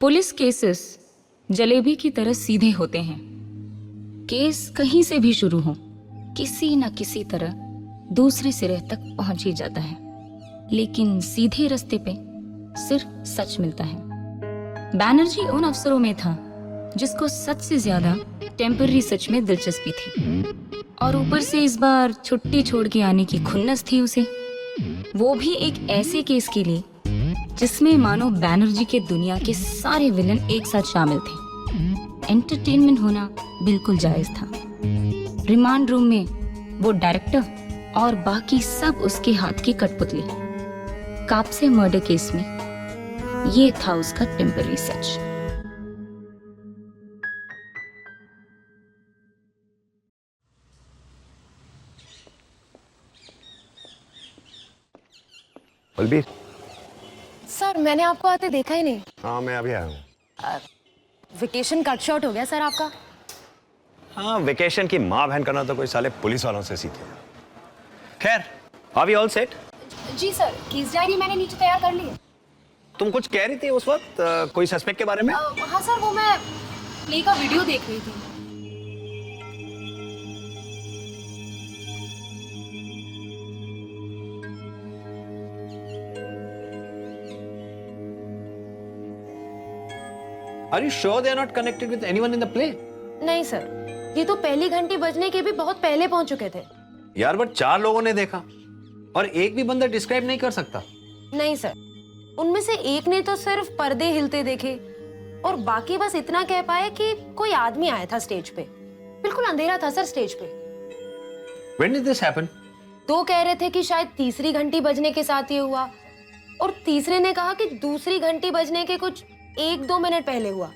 Police cases jalebi की तरह सीधे होते हैं। केस कहीं से भी शुरू हो, किसी न किसी तरह दूसरे सिरे तक पहुंच ही जाता है, लेकिन सीधे रास्ते पे सिर्फ सच मिलता है। बैनर्जी उन अफसरों में था जिसको सच से ज्यादा टेम्पररी सच में दिलचस्पी थी, और ऊपर से इस बार छुट्टी छोड़ के आने की खुन्नस थी उसे, वो भी एक ऐसे केस के लिए जिसमें मानो बैनर्जी के दुनिया के सारे विलन एक साथ शामिल थे। एंटरटेनमेंट होना बिल्कुल जायज था। रिमांड रूम में वो डायरेक्टर और बाकी सब उसके हाथ की कठपुतली। कापसे मर्डर केस में ये था उसका टेम्पररी सच। बलबीर। सर मैंने आपको आते देखा ही नहीं। हाँ मैं अभी आया हूँ। वेकेशन कट शॉर्ट हो गया सर आपका। हाँ वेकेशन की माँ बहन करना तो कोई साले पुलिस वालों से सीखे। खैर आर वी ऑल सेट? जी सर, केस डायरी मैंने नीचे तैयार कर ली है। तुम कुछ कह रही थी उस वक्त कोई सस्पेक्ट के बारे में? हाँ सर, वो मैं प्ले का वीडियो देख रही थी। Are you sure they are not connected with anyone in the play? नहीं सर, ये तो पहली घंटी बजने के भी बहुत पहले पहुंच चुके थे। यार बट 4 लोगों ने देखा और एक भी बंदा डिस्क्राइब नहीं कर सकता। नहीं सर, उनमें से एक ने तो सिर्फ पर्दे हिलते देखे और बाकी बस इतना कह पाए कि कोई आदमी आया था स्टेज पे। बिल्कुल अंधेरा था सर स्टेज पे। When did this happen? 2 कह रहे थे कि शायद तीसरी घंटी बजने के साथ ये हुआ, और तीसरे ने कहा कि दूसरी घंटी बजने के कुछ 1-2 मिनट पहले हुआ।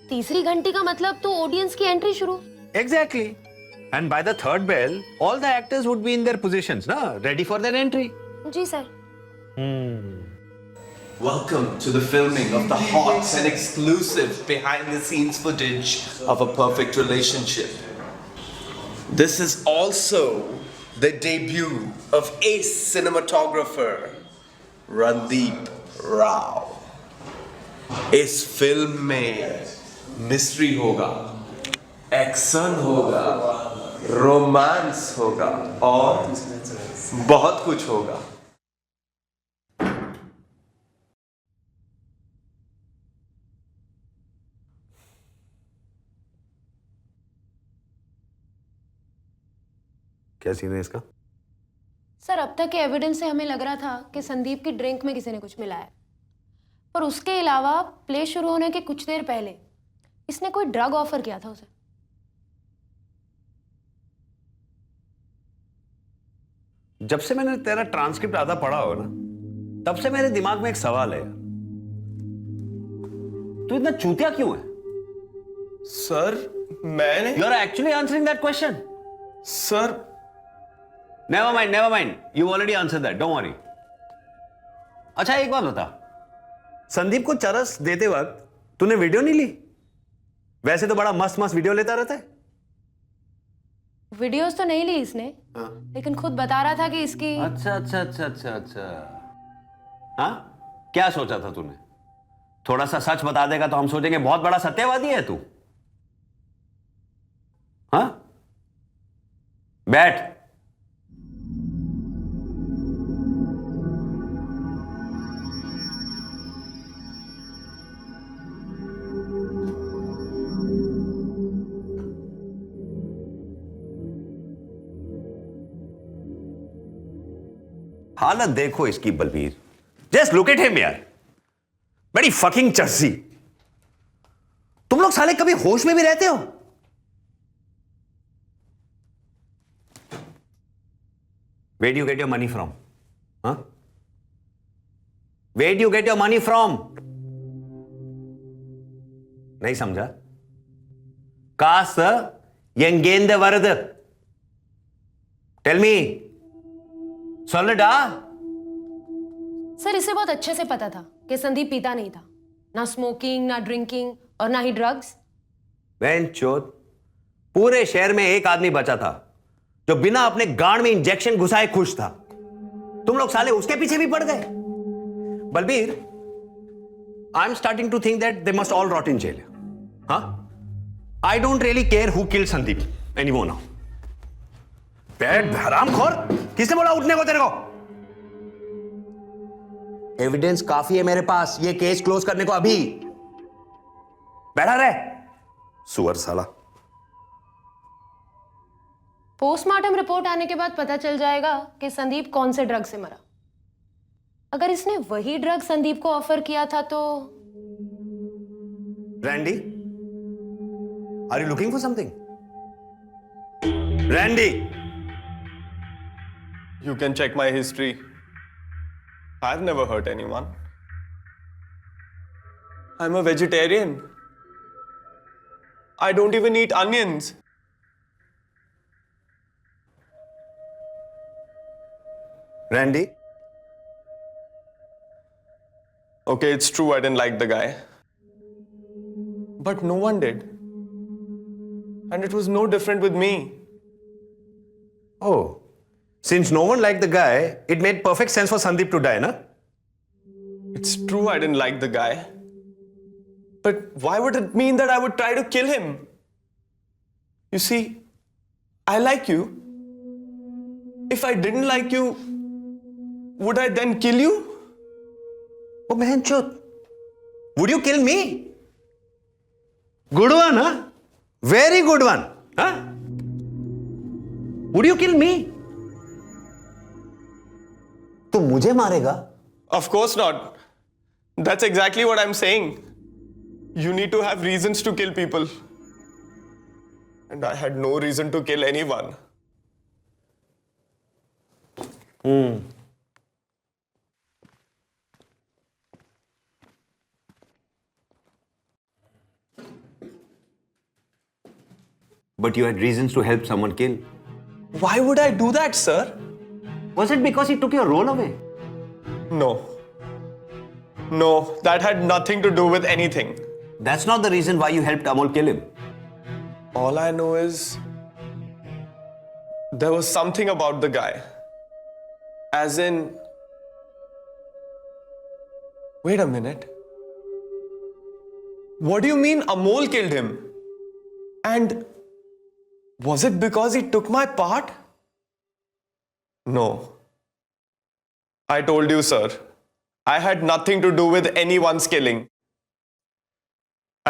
तीसरी घंटी का मतलब तो ऑडियंस की एंट्री शुरू। Exactly. And by the third bell, all the actors would be in their positions, na, ready for their entry. जी sir. Welcome to the filming of the hot and exclusive behind the scenes footage of A Perfect Relationship. This is also the debut of ace cinematographer Randeep Rao. इस film में mystery होगा, action होगा, romance होगा और बहुत कुछ होगा। क्या सीन है इसका? सर अब तक के एविडेंस से हमें लग रहा था कि संदीप की ड्रिंक में किसी ने कुछ मिलाया, पर उसके अलावा प्ले शुरू होने के कुछ देर पहले इसने कोई ड्रग ऑफर किया था उसे। जब से मैंने तेरा ट्रांसक्रिप्ट आधा पढ़ा हो ना, तब से मेरे दिमाग में एक सवाल है। तू इतना चूतिया क्यों है? सर मैंने You are actually answering that question. Sir Never mind. You already answered that. Don't worry. अच्छा एक बात बता, संदीप को चरस देते वक्त तूने वीडियो नहीं ली? वैसे तो बड़ा मस्त वीडियो लेता रहता है। वीडियोस तो नहीं ली इसने, लेकिन खुद बता रहा था कि इसकी। अच्छा। हाँ क्या सोचा था तूने? थोड़ा सा सच बता देगा तो हम सोचेंगे बहुत बड़ा सत्यवादी है तू। हाँ बैठ। हालत देखो इसकी Balbir, just look at him यार, बड़ी फकिंग चर्सी। तुम लोग साले कभी होश में भी रहते हो? Where do you get your money from? Huh? Where do you get your money from? नहीं समझा? कास यंगेंद वरद, टेल मी सॉलिडा। सर इसे बहुत अच्छे से पता था कि संदीप पीता नहीं था, ना स्मोकिंग, ना ड्रिंकिंग और ना ही ड्रग्स। चोद, पूरे शहर में एक आदमी बचा था जो बिना अपने गांड में इंजेक्शन घुसाए खुश था। तुम लोग साले उसके पीछे भी पड़ गए। Balbir, I'm starting to think that they must all rot in jail. Huh? I don't really care who killed Sandeep anymore now. बैठ हरामखोर, किसने बोला उठने को तेरे को? एविडेंस काफी है मेरे पास ये केस क्लोज करने को अभी. बैठा रहे सुअर साला. पोस्टमार्टम रिपोर्ट आने के बाद पता चल जाएगा कि संदीप कौन से ड्रग से मरा. अगर इसने वही ड्रग संदीप को ऑफर किया था तो. Randy, are you looking for something? Randy, You can check my history. I've never hurt anyone. I'm a vegetarian. I don't even eat onions. Randy. Okay, it's true I didn't like the guy. But no one did. And it was no different with me. Oh. Since no one liked the guy, it made perfect sense for Sandeep to die, na? It's true I didn't like the guy. But why would it mean that I would try to kill him? You see, I like you. If I didn't like you, would I then kill you? Oh, Mahanchut. Would you kill me? Good one, huh? Very good one, huh? Would you kill me? तो मुझे मारेगा? Of course not. That's exactly what I'm saying. You need to have reasons to kill people. And I had no reason to kill anyone. But you had reasons to help someone kill. Why would I do that, sir? Was it because he took your role away? No. No, that had nothing to do with anything. That's not the reason why you helped Amol kill him. All I know is there was something about the guy. As in, wait a minute. What do you mean Amol killed him? And was it because he took my part? No. I told you, sir. I had nothing to do with anyone's killing.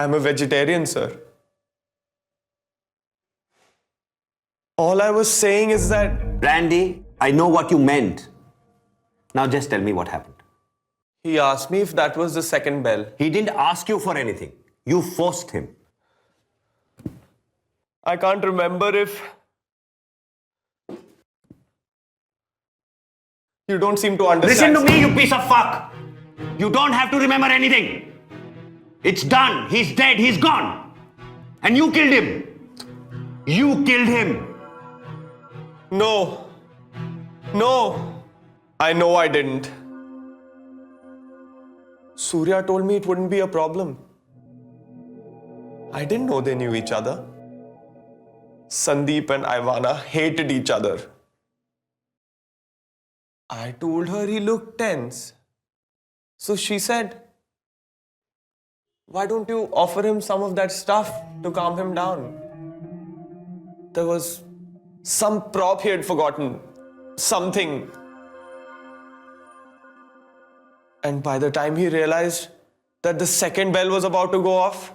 I am a vegetarian, sir. All I was saying is that Randy, I know what you meant. Now just tell me what happened. he asked me if that was the second bell. He didn't ask you for anything. You forced him. I can't remember if... You don't seem to understand. Listen to me, you piece of fuck. You don't have to remember anything. It's done. He's dead. He's gone. And you killed him. You killed him. No. No. I know I didn't. Surya told me it wouldn't be a problem. I didn't know they knew each other. Sandeep and Ivana hated each other. I told her he looked tense. So she said, why don't you offer him some of that stuff to calm him down? There was some prop he had forgotten. Something. And by the time he realized that the second bell was about to go off,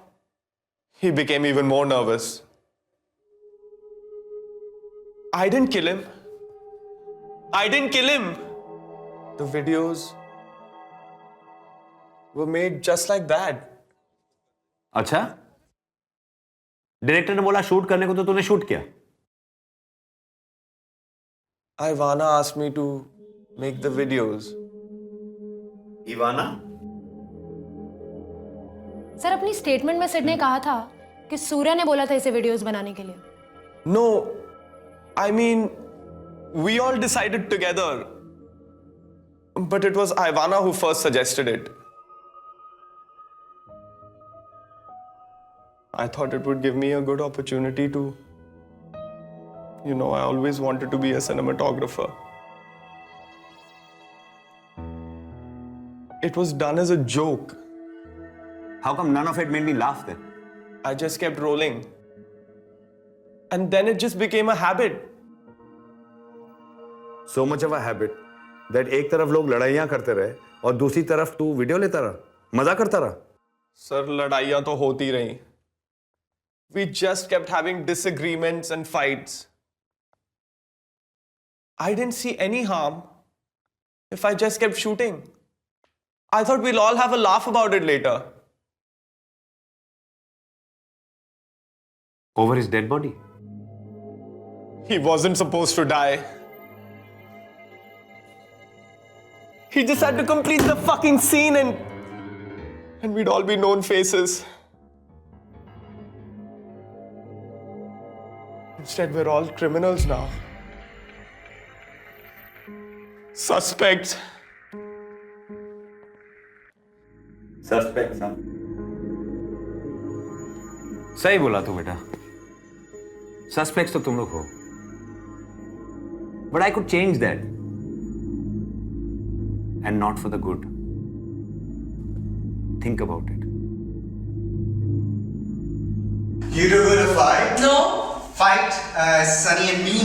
he became even more nervous. I didn't kill him. I didn't kill him. The videos were made just like that. अच्छा? Director ने बोला shoot करने को तो तूने shoot किया? Ivana asked me to make the videos. Ivana? Sir अपनी statement में सिड ने कहा था कि सूर्या ने बोला था इसे वीडियोस बनाने के लिए. No, I mean, we all decided together. But it was Ivana who first suggested it. I thought it would give me a good opportunity to, I always wanted to be a cinematographer. It was done as a joke. How come none of it made me laugh then? I just kept rolling. And then it just became a habit. So much of a habit that एक तरफ लोग लड़ाइयां करते रहे और दूसरी तरफ तू वीडियो लेता रहा, मजा करता रहा. Sir, लड़ाइयां तो होती रही. We just kept having disagreements and fights. I didn't see any harm if I just kept shooting. I thought we'll all have a laugh about it later. Over his dead body. He wasn't supposed to die. He just had to complete the fucking scene and we'd all be known faces. Instead, we're all criminals now. Suspects. Suspects, huh? सही बोला तू बेटा. Suspects तो तुम लोग हो. But I could change that. And not for the good. Think about it. You two gonna fight? No. Fight? Sunny and me,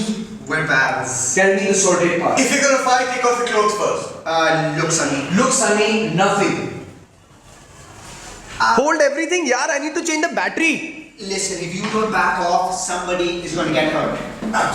we're pals. Tell me the sordid part. If you're gonna fight, take off your clothes first. Look, Sunny. Look, Sunny, nothing. Hold everything, yaar. I need to change the battery. Listen, if you don't back off, somebody is gonna get hurt.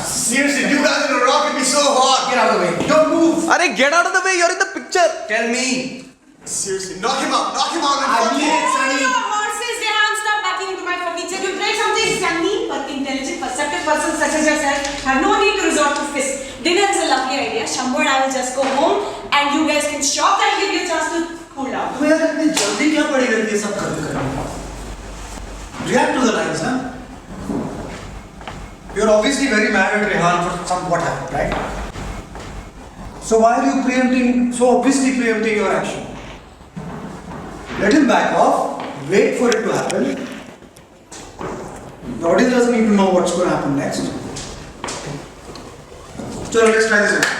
Seriously, you guys are gonna rock and be so hot. Get out of the way. Don't move. Arey, get out of the way. You're in the picture. Tell me. Seriously, knock him out. Knock him out. And I fuck mean you. it, Sunny. Your horses, Rehan, stop backing into my furniture. You break something, Sunny, but intelligent, perceptive person such as yourself have no need to resort to fists. Dinner is a lovely idea. Shambhu and I will just go home and you guys can shop and give you a chance to cool down. तो यार इतनी जल्दी क्या पड़ी रहती है सब करने में? React to the lines, huh? You're obviously very mad at Rehan for some what happened, right? So why are you so obviously preempting your action? Let him back off, wait for it to happen. The audience doesn't need to know what's going to happen next. So let's try this again.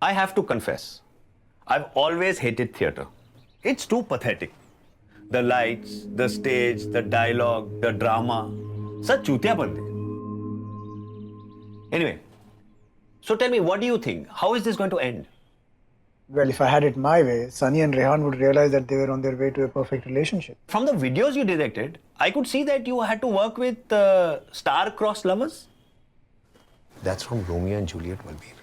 I have to confess, I've always hated theatre. It's too pathetic. The lights, the stage, the dialogue, the drama. Such chutiya bande. Anyway, so tell me, what do you think? How is this going to end? Well, if I had it my way, Sunny and Rehan would realize that they were on their way to a perfect relationship. From the videos you directed, I could see that you had to work with star-crossed lovers. That's from Romeo and Juliet, Balbir.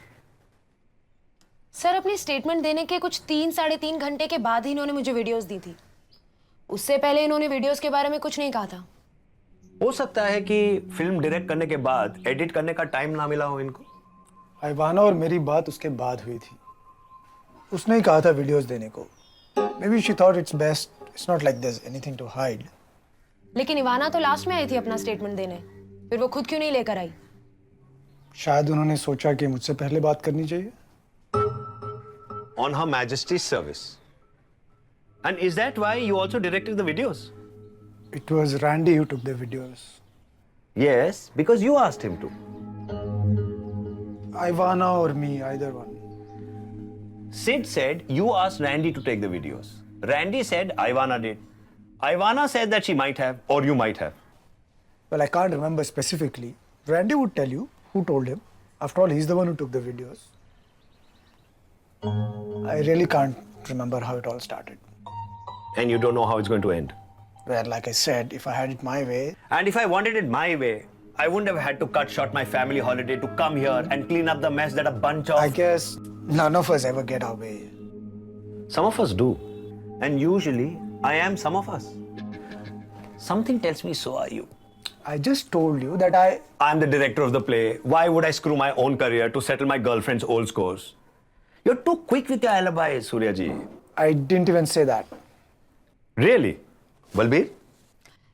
Sir अपनी statement देने के कुछ 3-3.5 घंटे के बाद ही इन्होंने मुझे videos दी थी. उससे पहले इन्होंने वीडियोस के बारे में कुछ नहीं कहा था. हो सकता है कि फिल्म डायरेक्ट करने के बाद एडिट करने का टाइम ना मिला हो इनको. आइवाना और मेरी बात उसके बाद हुई थी. उसने ही कहा था वीडियोस देने को. Maybe she thought it's best. It's not like there's anything to hide. लेकिन इवाना तो लास्ट में आई थी अपना स्टेटमेंट देने. फिर वो खुद क्यों नहीं लेकर आई? शायद उन्होंने सोचा कि मुझसे पहले बात करनी चाहिए. On Her Majesty's service. And is that why you also directed the videos? It was Randy who took the videos. Yes, because you asked him to. Ivana or me, either one. Sid said you asked Randy to take the videos. Randy said Ivana did. Ivana said that she might have, or you might have. Well, I can't remember specifically. Randy would tell you who told him. After all, he's the one who took the videos. I really can't remember how it all started. And you don't know how it's going to end. Well, like I said, if I had it my way, And if I wanted it my way, I wouldn't have had to cut short my family holiday to come here and clean up the mess that a bunch of... I guess none of us ever get our way. Some of us do. And usually, I am some of us. Something tells me so are you. I just told you that I'm the director of the play. Why would I screw my own career to settle my girlfriend's old scores? You're too quick with your alibis, Surya ji. I didn't even say that. Really? Balbir?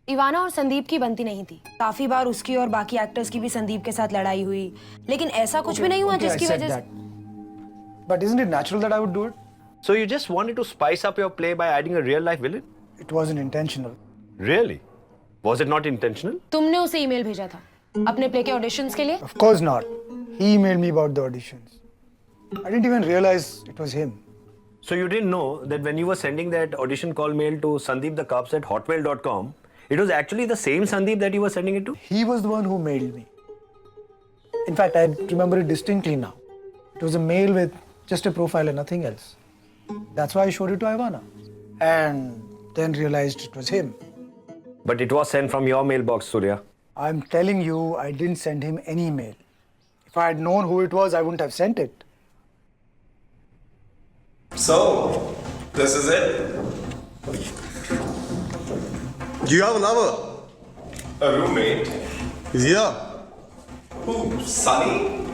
Ivana और संदीप की बनती नहीं थी. काफी बार उसकी और बाकी actors की भी संदीप के साथ लड़ाई हुई. लेकिन ऐसा कुछ भी नहीं हुआ जिसकी वजह से. But isn't it natural that I would do it? So you just wanted to spice up your play by adding a real life villain? It wasn't intentional. Really? Was it not intentional? तुमने उसे email भेजा था अपने play के auditions के लिए. Of course not. He emailed me about the auditions. I didn't even realize it was him. So you didn't know that when you were sending that audition call mail to sandeepthecubs@hotmail.com, it was actually the same Sandeep that you were sending it to? He was the one who mailed me. In fact, I remember it distinctly now. It was a mail with just a profile and nothing else. That's why I showed it to Ivana. And then realized it was him. But it was sent from your mailbox, Surya. I'm telling you, I didn't send him any mail. If I had known who it was, I wouldn't have sent it. So, this is it. Do you have a lover? A roommate. Yeah. Who? Sunny?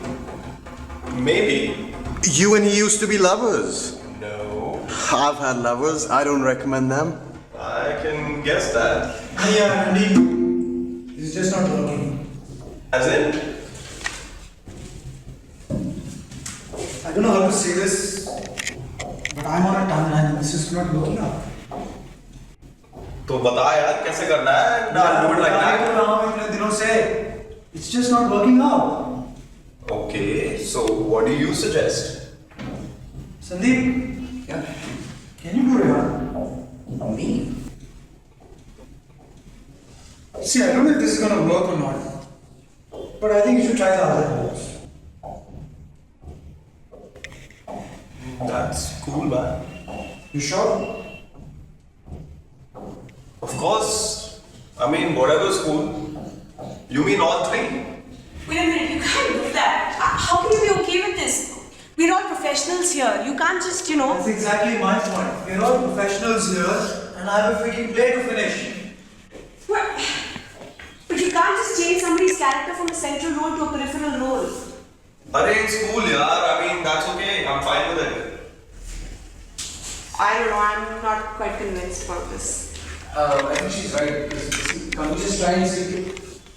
Maybe. You and he used to be lovers. No. I've had lovers. I don't recommend them. I can guess that. Yeah, Andy. It's just not working. As in? I don't know how to say this, but I'm on a timeline and this is not working out. तो बता यार कैसे करना है? No, do it like I that. told him इतने दिनों से. It's just not working out. Okay, so what do you suggest? Sandeep, Yeah. can you do Rehan? Me? See, I don't know if this is gonna work or not, but I think you should try the other course. That's cool, man. You sure? Of course. I mean, whatever's cool. You mean all three? Wait a minute, you can't do that. How can you be okay with this? We're all professionals here. You can't just, That's exactly my point. We're all professionals here, and I have a freaking play to finish. What? But you can't just change somebody's character from a central role to a peripheral role. Arey, it's cool, yaar. I mean, that's okay. I'm fine with it. I don't know, I'm not quite convinced about this. I think she's right. Can't we just try and see?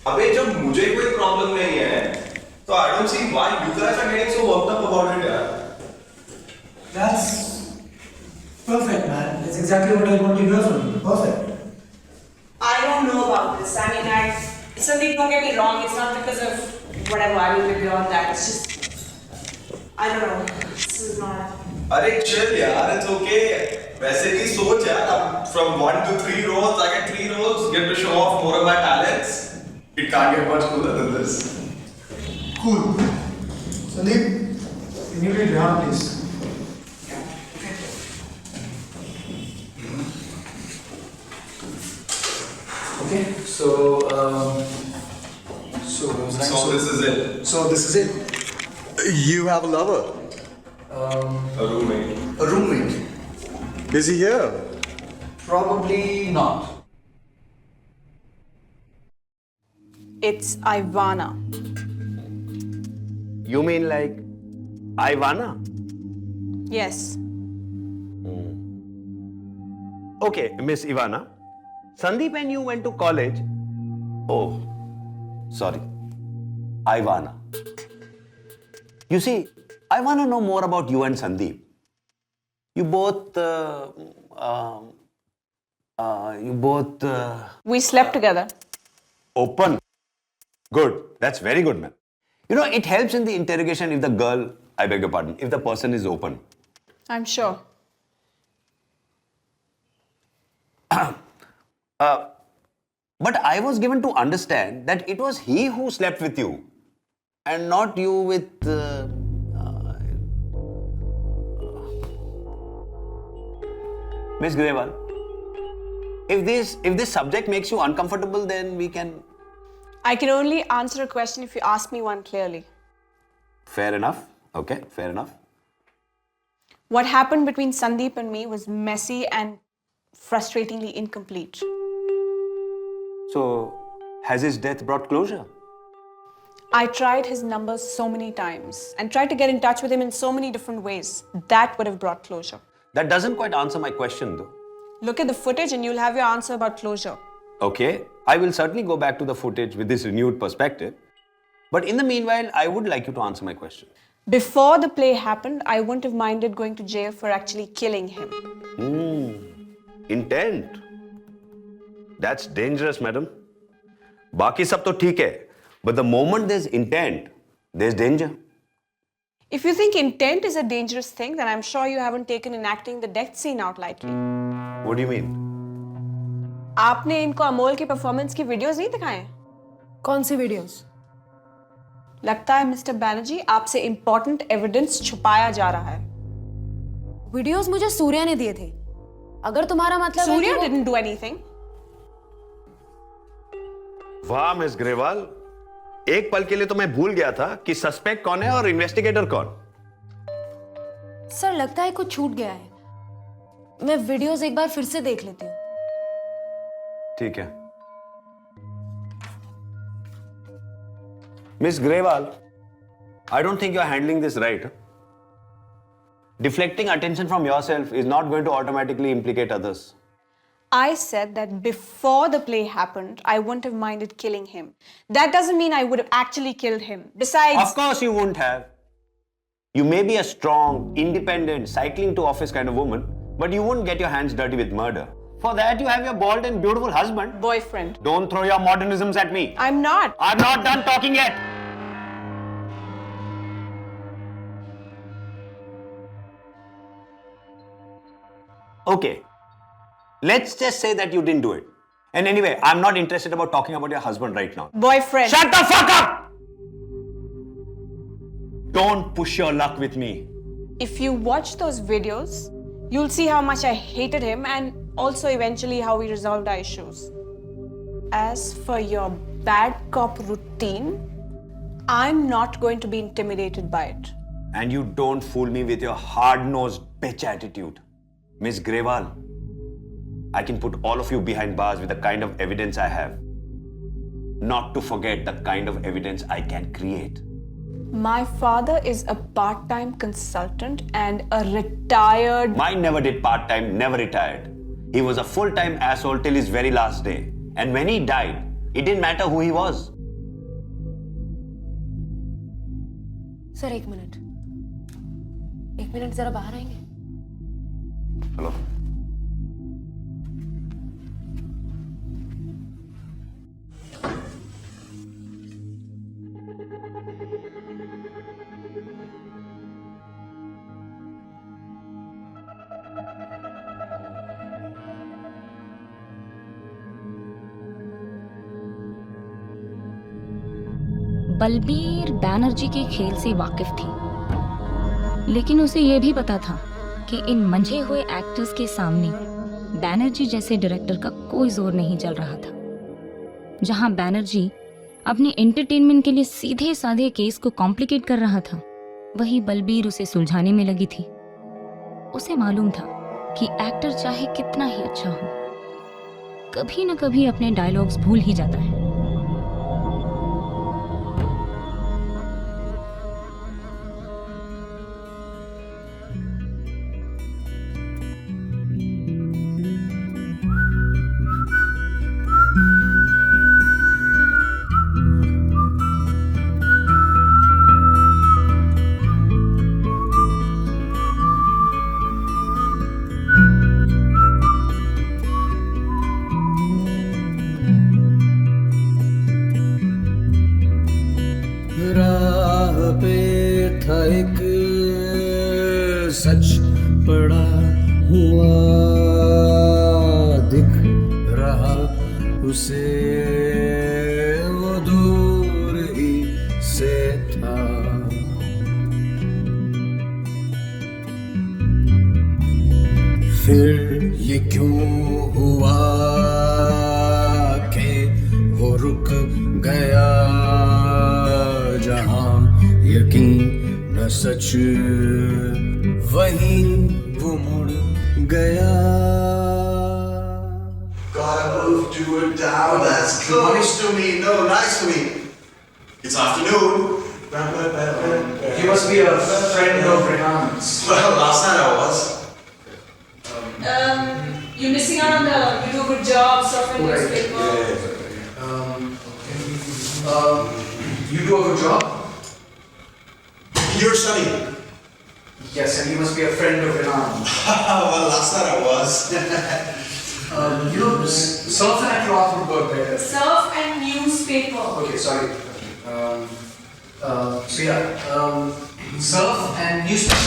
अबे जब मुझे कोई problem नहीं है तो I don't see why you guys are getting so worked up about it, यार. That's perfect, man. That's exactly what I want to hear from you. Perfect. I don't know about this. I mean, Sandeep, don't get me wrong, it's not because of whatever, I mean, we're beyond that. It's just, I don't know. This is not. अरे chill यार, it's okay. वैसे भी सोच यार, from 1 to 3 roles, I get 3 roles, get to show off more of my talents. It can't get much cooler than this. Cool. Sandeep, can you read Rehan, please? Okay, so what was I So this is it. So this is it. You have a lover. A roommate. a roommate? Is he here? Probably not. It's Ivana. You mean like Ivana? Yes. Okay, Miss Ivana. Sandeep and you went to college. Oh, sorry. Ivana. You see, I want to know more about you and Sandeep. You both. We slept together. Open. Good. That's very good, man. You know, it helps in the interrogation if the girl, I beg your pardon, if the person is open. I'm sure. But I was given to understand that it was he who slept with you and not you with. Miss Grewal, if this subject makes you uncomfortable, then we can. I can only answer a question if you ask me one clearly. Fair enough. Okay, fair enough. What happened between Sandeep and me was messy and frustratingly incomplete. So, has his death brought closure? I tried his number so many times and tried to get in touch with him in so many different ways. That would have brought closure. That doesn't quite answer my question, though. Look at the footage and you'll have your answer about closure. Okay, I will certainly go back to the footage with this renewed perspective. But in the meanwhile, I would like you to answer my question. Before the play happened, I wouldn't have minded going to jail for actually killing him. Intent. That's dangerous, madam. Baki sab to theek hai. But the moment there's intent, there's danger. If you think intent is a dangerous thing, then I'm sure you haven't taken enacting the death scene out lightly. What do you mean? आपने इनको अमोल की performance की videos नहीं दिखाए? कौन सी videos? लगता है mister Banerjee आपसे इंपॉर्टेंट एविडेंस छुपाया जा रहा है। वीडियोस मुझे सूर्या ने दिए थे। अगर तुम्हारा मतलब है सूर्या कि वो- didn't do anything. वाह मिस ग्रेवाल, एक पल के लिए तो मैं भूल गया था कि सस्पेक्ट कौन है और इन्वेस्टिगेटर कौन। सर लगता है कुछ छूट गया है। मैं वीडियोस एक बार फिर से देख लेती हूँ। ठीक है miss Grewal, I don't think you're handling this right. Deflecting attention from yourself is not going to automatically implicate others. I said that before the play happened, I wouldn't have minded killing him. That doesn't mean I would have actually killed him. Besides, Of course you wouldn't have. You may be a strong, independent, cycling to office kind of woman, but you wouldn't get your hands dirty with murder. For that, you have your bald and beautiful husband. boyfriend. Don't throw your modernisms at me. I'm not. I'm not done talking yet. Okay. Let's just say that you didn't do it. And anyway, I'm not interested about talking about your husband right now. Boyfriend. Shut the fuck up! Don't push your luck with me. If you watch those videos, you'll see how much I hated him and also eventually how we resolved our issues. As for your bad cop routine, I'm not going to be intimidated by it. And you don't fool me with your hard-nosed bitch attitude. Miss Grewal, I can put all of you behind bars with the kind of evidence I have. Not to forget the kind of evidence I can create. My father is a part-time consultant and a retired... Mine never did part-time, never retired. He was a full-time asshole till his very last day. And when he died, it didn't matter who he was. Sir एक minute जरा बाहर आएंगे? Hello? Balbir Banerjee के खेल से वाकिफ थी, लेकिन उसे यह भी पता था कि इन मंझे हुए एक्टर्स के सामने बैनर्जी जैसे डायरेक्टर का कोई जोर नहीं चल रहा था। जहां बैनर्जी अपने एंटरटेनमेंट के लिए सीधे साधे केस को कॉम्प्लिकेट कर रहा था, वही बलबीर उसे सुलझाने में लगी थी। उसे मालूम था कि एक्टर चाहे कितना ही अच्छा हो, कभी न कभी अपने डायलॉग्स भूल ही जाता है। राह पे था एक सच पड़ा हुआ, दिख रहा उसे वो दूर ही से था। फिर ये क्यों हुआ कि वो रुक गया, जहां यकीन न सच वहीं वो मुड़ गया। Gotta move to it down. That's close to me. No, nice to me. It's afternoon. He must be a friend of Rehan's. Well, last night I was. You're missing out on the you do a good job stuff in newspaper. You do a good job? You're Sunny. Yes, and he must be a friend of Rehan's. Well, last night I was. Surf and cloth would work better. Surf and newspaper. Okay, sorry. So yeah, surf and newspaper.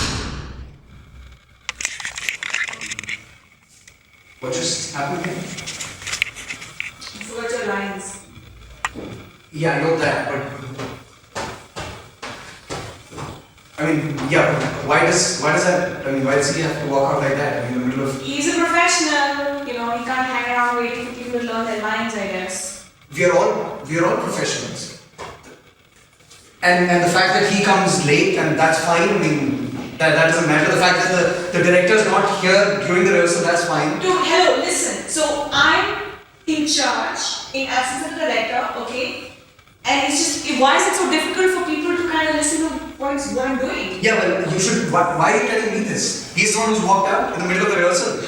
What just happened here? You forgot your lines. Yeah, I know that, but I mean, yeah, but why does that? I mean, why does he have to walk out like that? I mean, in the middle of. He's a professional, you know, he can't hang around waiting for people to learn their lines, I guess. We are all professionals. And the fact that he comes late and that's fine. I mean, that doesn't matter. The fact that the director is not here during the rehearsal, that's fine. Dude, hello, listen. So I'm in charge, in assistant director, okay? And it's just, why is it so difficult for people to kind of listen to what I'm doing? Yeah, well, you should. Why are you telling me this? He's the one who's walked out in the middle of the rehearsal.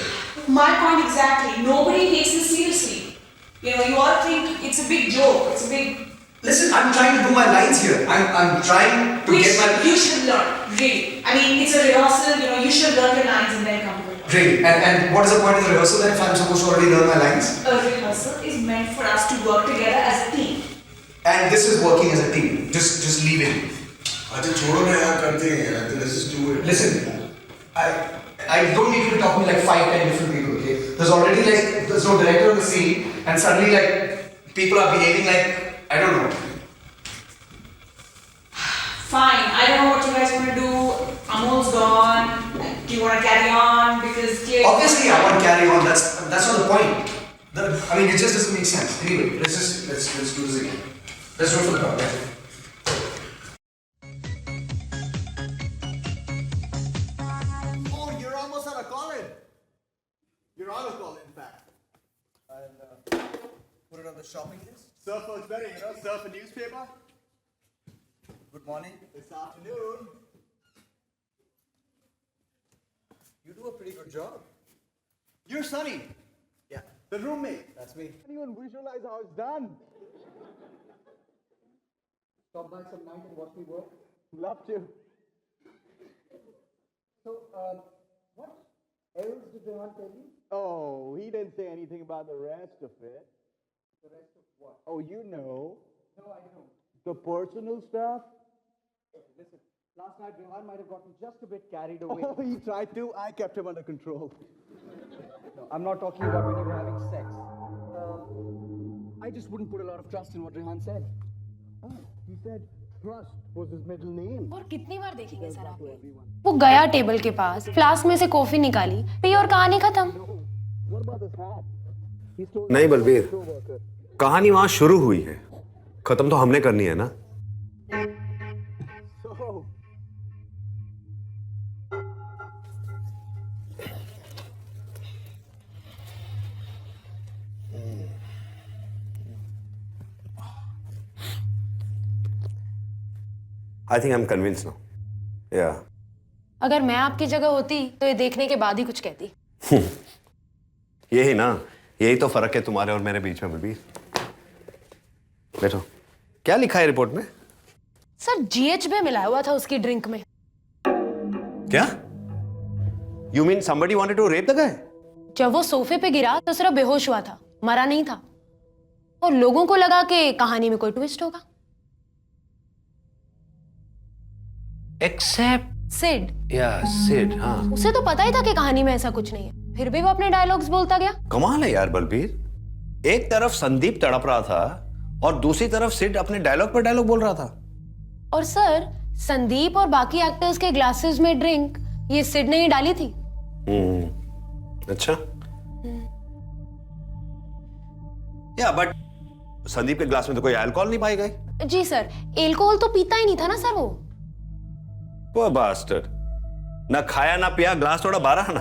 My point exactly. Nobody takes this seriously. You know, you all think it's a big joke, it's a big. Listen, I'm trying to do my lines here. I'm trying to get my. You should learn, really. I mean, it's a rehearsal, you know, you should learn your lines and then come to it. Really? And what is the point of the rehearsal then if I'm supposed to already learn my lines? A rehearsal is meant for us to work together as a team. And this is working as a team. Just leave it. अच्छा छोड़ो ना यार करते हैं यार. Let's just do it. Listen, I don't need you to talk to me like 5-10 different people, okay? There's already like, there's no director on the scene, and suddenly like, people are behaving like, I don't know. Fine, I don't know what you guys want to do. Amol's gone. Do you want to carry on? Because clearly. Obviously, I want to carry on. That's not the point. I mean, it just doesn't make sense. Anyway, let's do this again. Let's do it for the crowd. Oh, you're almost out of Colin. You're out of Colin, in fact. And put it on the shopping list. Surf was better, you know, surf a newspaper. Good morning. This afternoon. You do a pretty good job. You're Sunny. Yeah. The roommate. That's me. Anyone visualize how it's done? Stop by some night and watch me work. Love to. So, what else did Rehan tell you? Oh, he didn't say anything about the rest of it. The rest of what? Oh, you know. No, I don't. The personal stuff? Listen, last night Rehan might have gotten just a bit carried away. Oh, he tried to. I kept him under control. No, I'm not talking about when you were having sex. I just wouldn't put a lot of trust in what Rehan said. Oh, he said trust was his middle name. और कितनी बार देखेंगे sir आप? वो गया table के पास, flask में से coffee निकाली, पी और कहानी खत्म. नहीं बलबीर, कहानी वहां शुरू हुई है, खत्म तो हमने करनी है ना. I think I'm convinced now. Yeah. अगर मैं आपकी जगह होती तो ये देखने के बाद ही कुछ कहती. यही ना, यही तो फर्क है तुम्हारे और मेरे बीच में बलबीर. बैठो. क्या लिखा है रिपोर्ट में? सर GHB मिलाया हुआ था उसकी ड्रिंक में. क्या? You mean somebody wanted to rape the guy? जब वो सोफे पे गिरा तो सिर्फ बेहोश हुआ था, मरा नहीं था. और लोगों को लगा कि कहानी में कोई ट्विस्ट होगा. Except सिड. Yeah, Sid, हाँ. उसे तो पता ही था कि कहानी में ऐसा कुछ नहीं है, फिर भी वो अपने डायलॉग्स बोलता गया. कमाल है यार बलबीर. एक तरफ संदीप तड़प रहा था और दूसरी तरफ सिड अपने डायलॉग पर डायलॉग बोल रहा था. और सर, संदीप और बाकी एक्टर्स के ग्लासेस में ड्रिंक ये सिड ने ही डाली थी. अच्छा. या बट संदीप के ग्लास में तो कोई अल्कोहल नहीं पाई गई. जी सर, एल्कोहल तो पीता ही नहीं था ना सर वो. Poor bastard. ना खाया ना पिया, ग्लास थोड़ा बारह ना.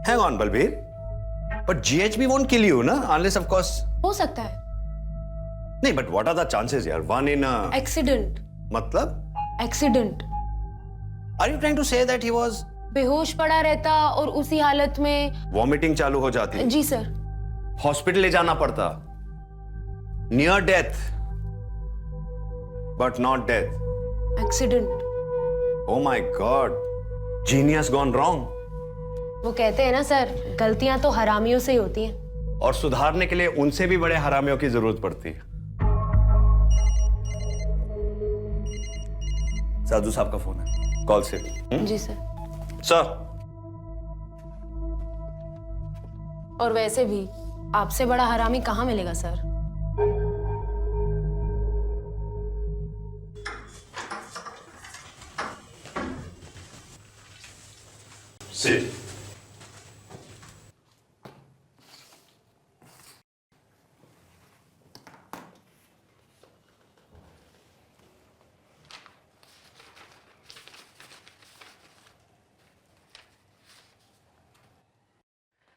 Hang on Balbir. But GHB won't kill you ना, unless of course. हो सकता है. नहीं, but what are the chances यार? One in a. एक्सीडेंट. मतलब? Accident. Are you trying to say that he was? बेहोश पड़ा रहता और उसी हालत में वॉमिटिंग चालू हो जाती. जी सर. हॉस्पिटल ले जाना पड़ता. Near death, but not death. Accident. Oh my God, genius gone wrong. वो कहते हैं ना सर, गलतियां तो हरामियों से ही होती हैं. और सुधारने के लिए उनसे भी बड़े हरामियों की जरूरत पड़ती है. साधु साहब का फोन है, कॉल से। जी सर। सर। और वैसे भी आपसे बड़ा हरामी कहाँ मिलेगा sir? Sit.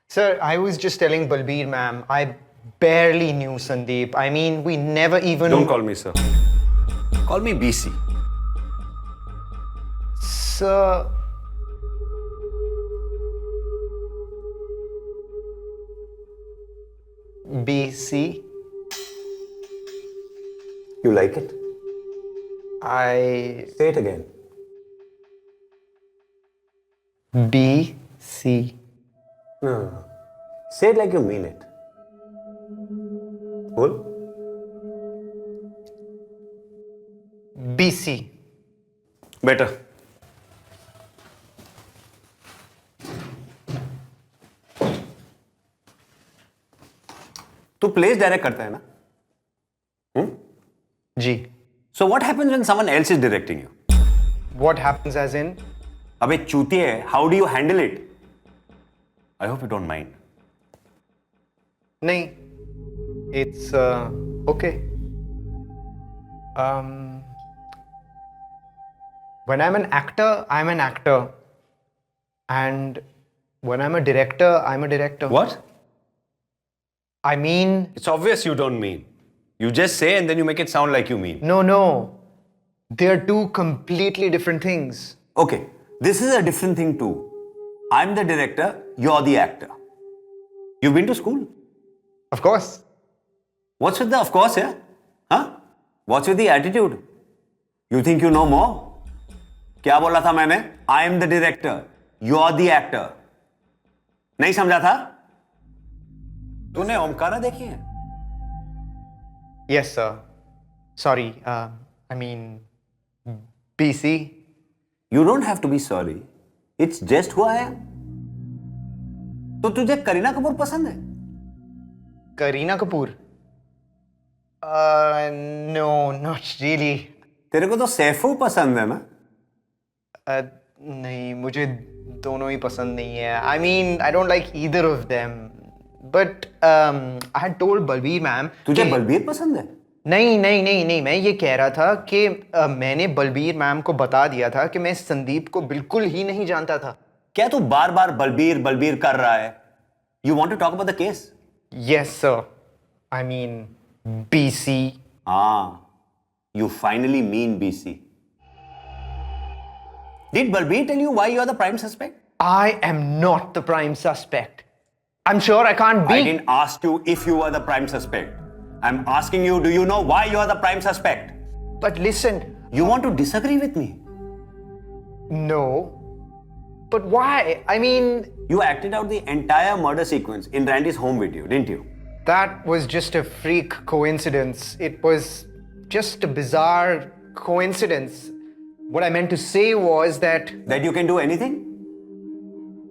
Sir, I was just telling Balbir ma'am, I barely knew Sandeep. I mean, we never even... Don't call me sir. Call me BC. Sir... BC? You like it? I... Say it again. BC. No. Say it like you mean it. Cool? BC. Better. तू place direct करता है ना? G. So what happens when someone else is directing you? What happens as in? अबे चूतिए, how do you handle it? I hope you don't mind. Nahi. It's okay. When I'm an actor, I'm an actor. And when I'm a director, I'm a director. What? I mean, It's obvious you don't mean. You just say and then you make it sound like you mean. no. They're two completely different things. Okay, this is a different thing too. I'm the director, you're the actor. You've been to school? Of course. What's with the of course, yeah? Huh? What's with the attitude? You think you know more? क्या बोला था मैंने? I am the director, you're the actor. नहीं समझा था? तूने ओमकारा देखी है? Yes, sir. Sorry. I mean, BC. You don't have to be sorry. It's just who I am. तो तुझे करीना कपूर पसंद है? Kareena Kapoor. No, not really. तेरे को तो सैफू पसंद है ना? नहीं, मुझे दोनों ही पसंद नहीं है. I mean, I don't like either of them. But I had told Balbir ma'am. तुझे बलबीर पसंद है? नहीं, मैं ये कह रहा था कि मैंने बलबीर मैम को बता दिया था कि मैं संदीप को बिल्कुल ही नहीं जानता था. क्या तू बार बार बलबीर कर रहा है? You want to talk about the case? Yes, sir. I mean, BC. You finally mean BC. Did Balbir tell you why you are the prime suspect? I am not the prime suspect. I'm sure I can't be. I didn't ask you if you were the prime suspect. I'm asking you, do you know why you are the prime suspect? But listen. You want to disagree with me? No. But why? I mean... You acted out the entire murder sequence in Randy's home video, didn't you? That was just a freak coincidence. It was just a bizarre coincidence. What I meant to say was that... That you can do anything?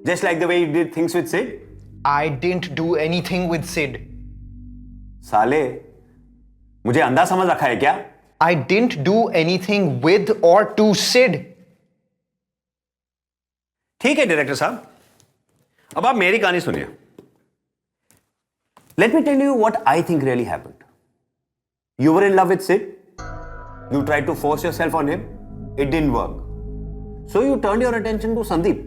Just like the way you did things with Sid? I didn't do anything with Sid. साले, मुझे अंधा समझ रखा है क्या? I didn't do anything with or to Sid. ठीक है director साहब, अब आप मेरी कहानी सुनिए. Let me tell you what I think really happened. You were in love with Sid. You tried to force yourself on him. It didn't work. So you turned your attention to Sandeep.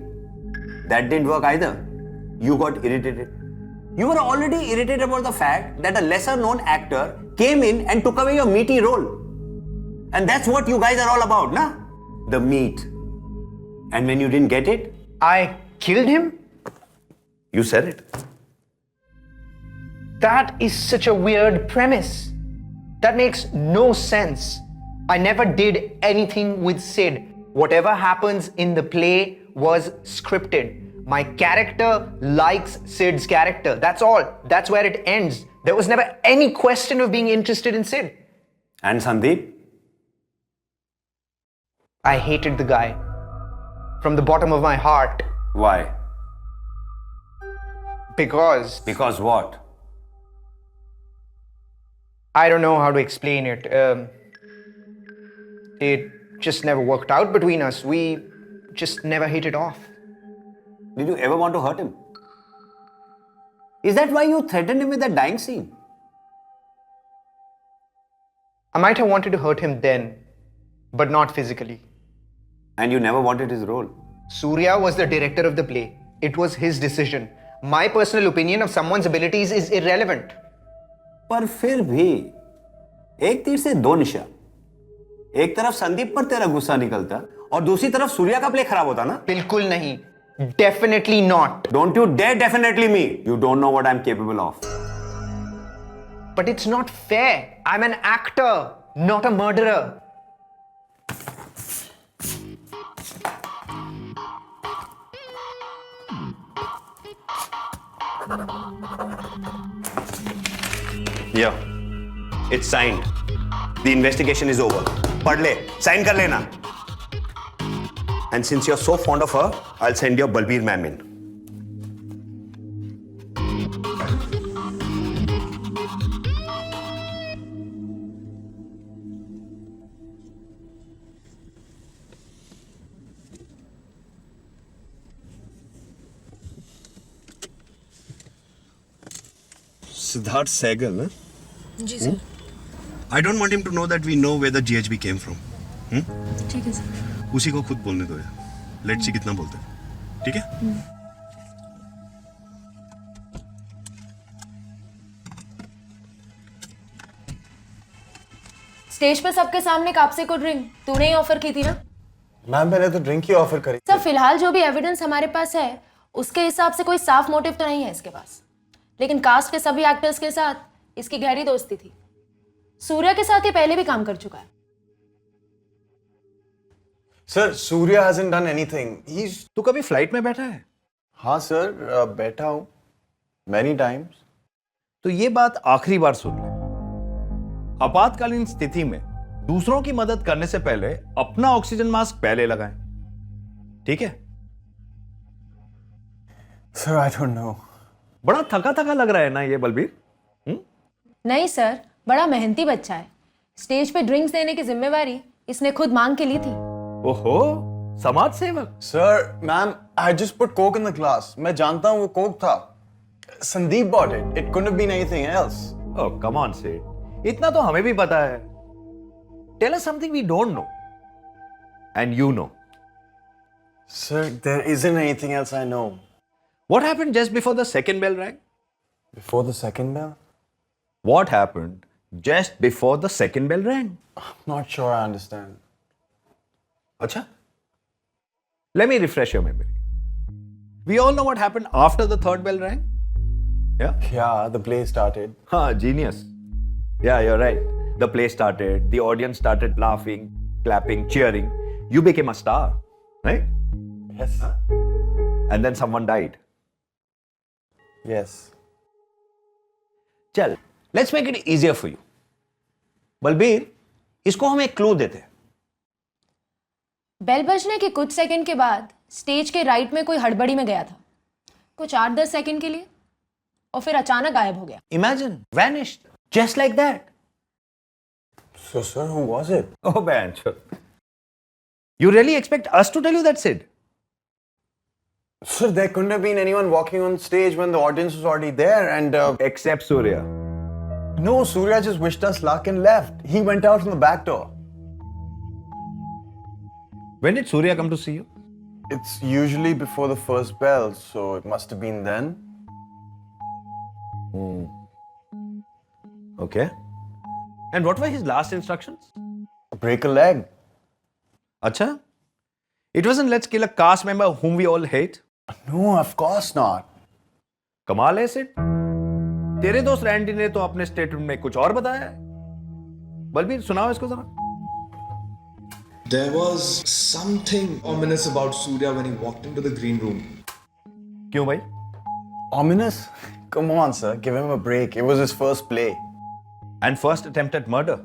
That didn't work either. You got irritated. You were already irritated about the fact that a lesser known actor came in and took away your meaty role. And that's what you guys are all about, na? The meat. And when you didn't get it, I killed him? you said it. That is such a weird premise. That makes no sense. I never did anything with Sid. Whatever happens in the play was scripted. My character likes Sid's character. That's all. That's where it ends. There was never any question of being interested in Sid. And Sandeep? I hated the guy from the bottom of my heart Why? because Because what? I don't know how to explain it. It just never worked out between us. We just never hit it off. Did you ever want to hurt him? Is that why you threatened him with that dying scene? I might have wanted to hurt him then, but not physically. And you never wanted his role? Surya was the director of the play. It was his decision. My personal opinion of someone's abilities is irrelevant. पर फिर भी एक तीर से दो निशान. एक तरफ संदीप पर तेरा गुस्सा निकलता और दूसरी तरफ सूर्या का प्ले खराब होता ना. बिल्कुल नहीं. Definitely not. Don't you dare definitely me. You don't know what I'm capable of. But it's not fair. I'm an actor, not a murderer. Yeah. It's signed. The investigation is over. पढ़ ले. Sign कर लेना. And since you're so fond of her, I'll send your Balbir ma'am in. Siddharth Sehgal, huh? जी sir. I don't want him to know that we know where the GHB came from. ठीक है sir. उसी को खुद बोलने दो यार. Let's see कितना बोलते हैं. ठीक है? स्टेज पे सबके सामने कापसे को ड्रिंक तूने ही ऑफर की थी ना? मैम मैंने तो ड्रिंक ही ऑफर करी. सर फिलहाल जो भी एविडेंस हमारे पास है उसके हिसाब से कोई साफ मोटिव तो नहीं है इसके पास, लेकिन कास्ट के सभी एक्टर्स के साथ इसकी गहरी दोस्ती थी. सूर्या के साथ ये पहले भी काम कर चुका है. Sir Surya hasn't done anything. He's तू कभी फ्लाइट में बैठा है? हाँ सर बैठा हूँ many times. तो ये बात आखिरी बार सुन ले. आपातकालीन स्थिति में दूसरों की मदद करने से पहले अपना ऑक्सीजन मास्क पहले लगाएं. ठीक है? Sir, I don't know. बड़ा थका थका लग रहा है ना ये बलबीर? नहीं सर, बड़ा मेहनती बच्चा है. स्टेज पे ड्रिंक्स देने की जिम्मेवारी इसने खुद मांग के ली थी. ओहो, समाज सेवक. Sir, ma'am, I just put coke in the glass. मैं जानता हूँ वो coke था. Sandeep bought it. It couldn't have been anything else. Oh, come on, Sid. इतना तो हमें भी पता है. Tell us something we don't know. And you know. Sir, there isn't anything else I know. What happened just before the second bell rang? Before the second bell? What happened just before the second bell rang? Not sure I understand. Acha? Let me refresh your memory. We all know what happened after the third bell rang? Yeah? Yeah, the play started. Genius. Yeah, you're right. The play started, the audience started laughing, clapping, cheering. You became a star, right? Yes. And then someone died. Yes. चल, let's make it easier for you. Balbir, इसको हम एक clue देते हैं. Bell बजने के कुछ second के बाद स्टेज के राइट में कोई हड़बड़ी में गया था, कुछ 8-10 सेकंड के लिए, और फिर अचानक गायब हो गया. Imagine, vanished, just like that. So, sir, who was it? Oh, man. You really expect us to tell you that, Sid? Sir, there couldn't have been anyone walking on stage when the audience was already there and... Except Surya. No, Surya just wished us luck and left. He went out from the back door. When did Surya come to see you? It's usually before the first bell, so it must have been then. Okay. And what were his last instructions? Break a leg. Acha? It wasn't let's kill a cast member whom we all hate? No, of course not. कमाल है सिड. तेरे दोस्त Randy ने तो अपने statement में कुछ और बताया है. बलबीर सुनाओ इसको जरा. There was something ominous about Surya when he walked into the green room. क्यों भाई? Ominous? Come on, sir. Give him a break. It was his first play. And first attempt at murder.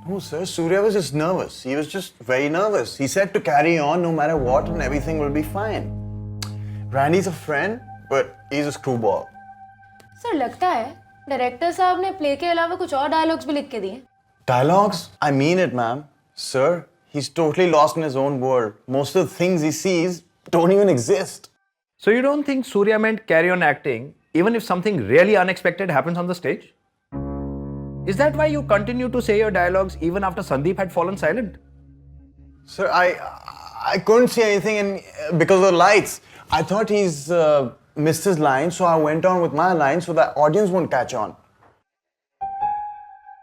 No, sir. Surya was just nervous. He was just very nervous. He said to carry on no matter what and everything will be fine. Randy's a friend, but he's a screwball. Sir लगता है director साहब ने play के अलावा कुछ और dialogues भी लिख के दिए. Dialogues? I mean it, ma'am. Sir, he's totally lost in his own world. Most of the things he sees don't even exist. So you don't think Surya meant carry on acting even if something really unexpected happens on the stage? Is that why you continue to say your dialogues even after Sandeep had fallen silent? Sir, I couldn't see anything because of the lights. I thought he's missed his line, so I went on with my line so the audience won't catch on.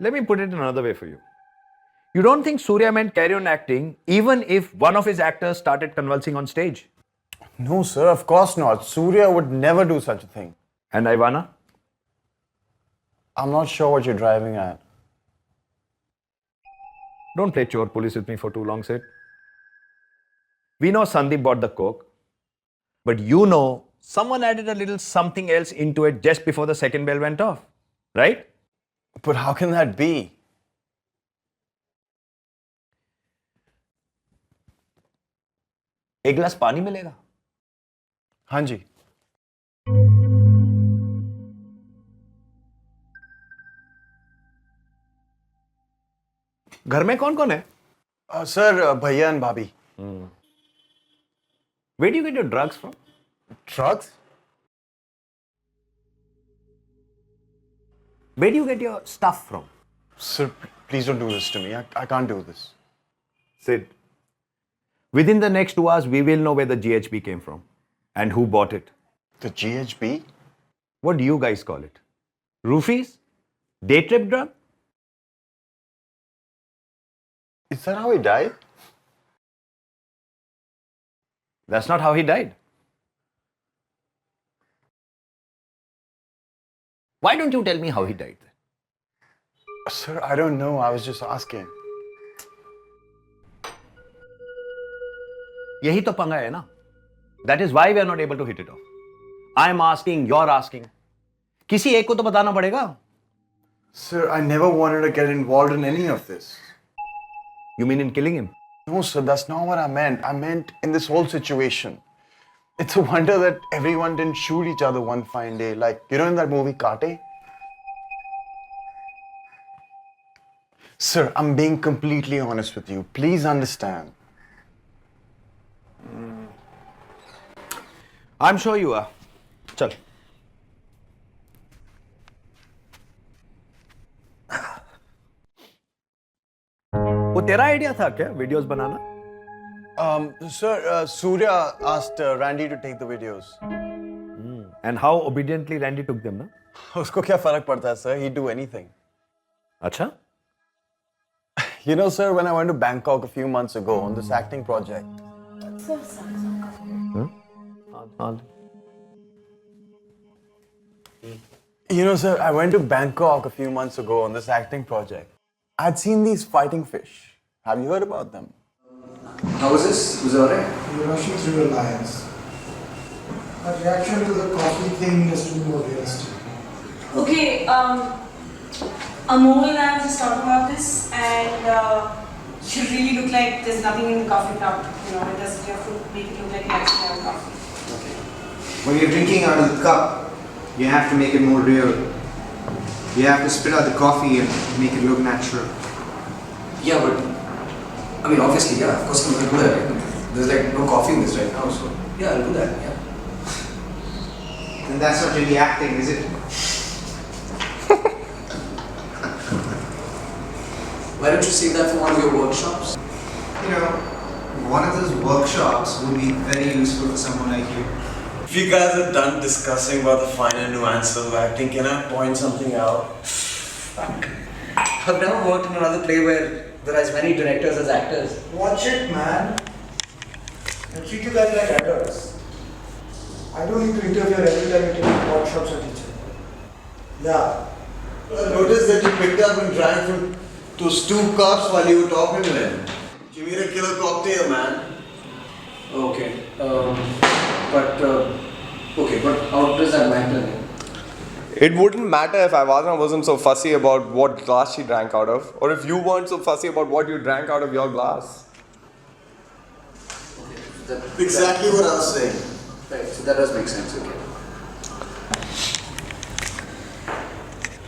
Let me put it another way for you. You don't think Surya meant carry on acting even if one of his actors started convulsing on stage? No, sir, of course not. Surya would never do such a thing. And Ivana? I'm not sure what you're driving at. Don't play chore police with me for too long, Sid. We know Sandeep bought the coke, but you know someone added a little something else into it just before the second bell went off, right? But how can that be? एक गिलास पानी मिलेगा? हाँ जी. घर में कौन कौन है? Sir, Bhaiya and Bhabhi. Where do you get your drugs from? Drugs? Where do you get your stuff from? Sir, please don't do this to me. I can't do this. Sid, within the next 2 hours, we will know where the GHB came from and who bought it. The GHB? What do you guys call it? Roofies? Day trip drug? Is that how he died? That's not how he died. Why don't you tell me how he died? Sir, I don't know. I was just asking. यही तो पंगा है ना. That is why we are not able to hit it off. I am asking, you're asking. किसी एक को तो बताना पड़ेगा. Sir, I never wanted to get involved in any of this. You mean in killing him? No, sir, that's not what I meant. I meant in this whole situation. It's a wonder that everyone didn't shoot each other one fine day. Like, you know in that movie, Kate? Sir, I'm being completely honest with you. Please understand. I'm sure you are. चल. वो तेरा idea था क्या videos banana? Sir, Surya asked Randy to take the videos. And how obediently Randy took them, ना? उसको क्या फर्क पड़ता है, sir? He'd do anything. अच्छा? You know, sir, when I went to Bangkok a few months ago on this acting project. You know, sir, I went to Bangkok a few months ago on this acting project. I'd seen these fighting fish. Have you heard about them? How was this? Was it alright? You're rushing through your lines. My reaction to the coffee thing is to be more realistic. Okay, Amol and I were just talking about this, and you really look like there's nothing in the coffee cup. You know, it doesn't, you have to make it look like you actually have coffee. When you're drinking out of the cup, you have to make it more real. You have to spit out the coffee and make it look natural. Yeah, but I mean, obviously, yeah, of course, I'm gonna do that. Right? There's like no coffee in this right now, so yeah, I'll do that. Yeah. And that's not really acting, is it? Why don't you save that for one of your workshops? You know, one of those workshops would be very useful for someone like you. If you guys are done discussing about the finer nuances of acting, can I point something out? I've never worked in another play where there are as many directors as actors. Watch it, man. I treat you guys like adults. I don't need to interfere every time you take workshops or teaching. Yeah. I noticed that you picked up and drank from those 2 cups while you were talking to him. Give me a killer cocktail, man. Okay. But how does that matter? It wouldn't matter if Ivana wasn't so fussy about what glass she drank out of, or if you weren't so fussy about what you drank out of your glass. Exactly what I was saying. Right, so that does make sense, okay.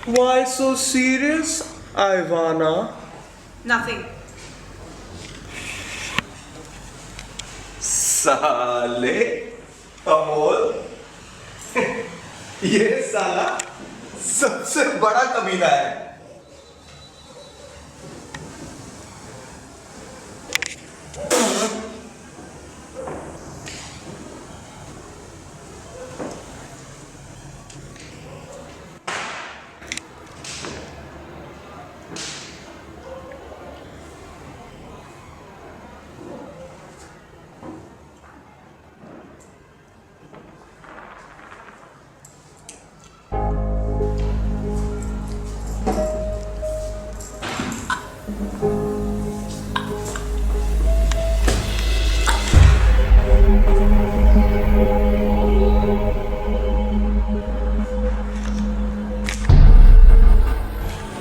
Why so serious, Ivana? Nothing. साले अमोल ये साला सबसे बड़ा कमीना है.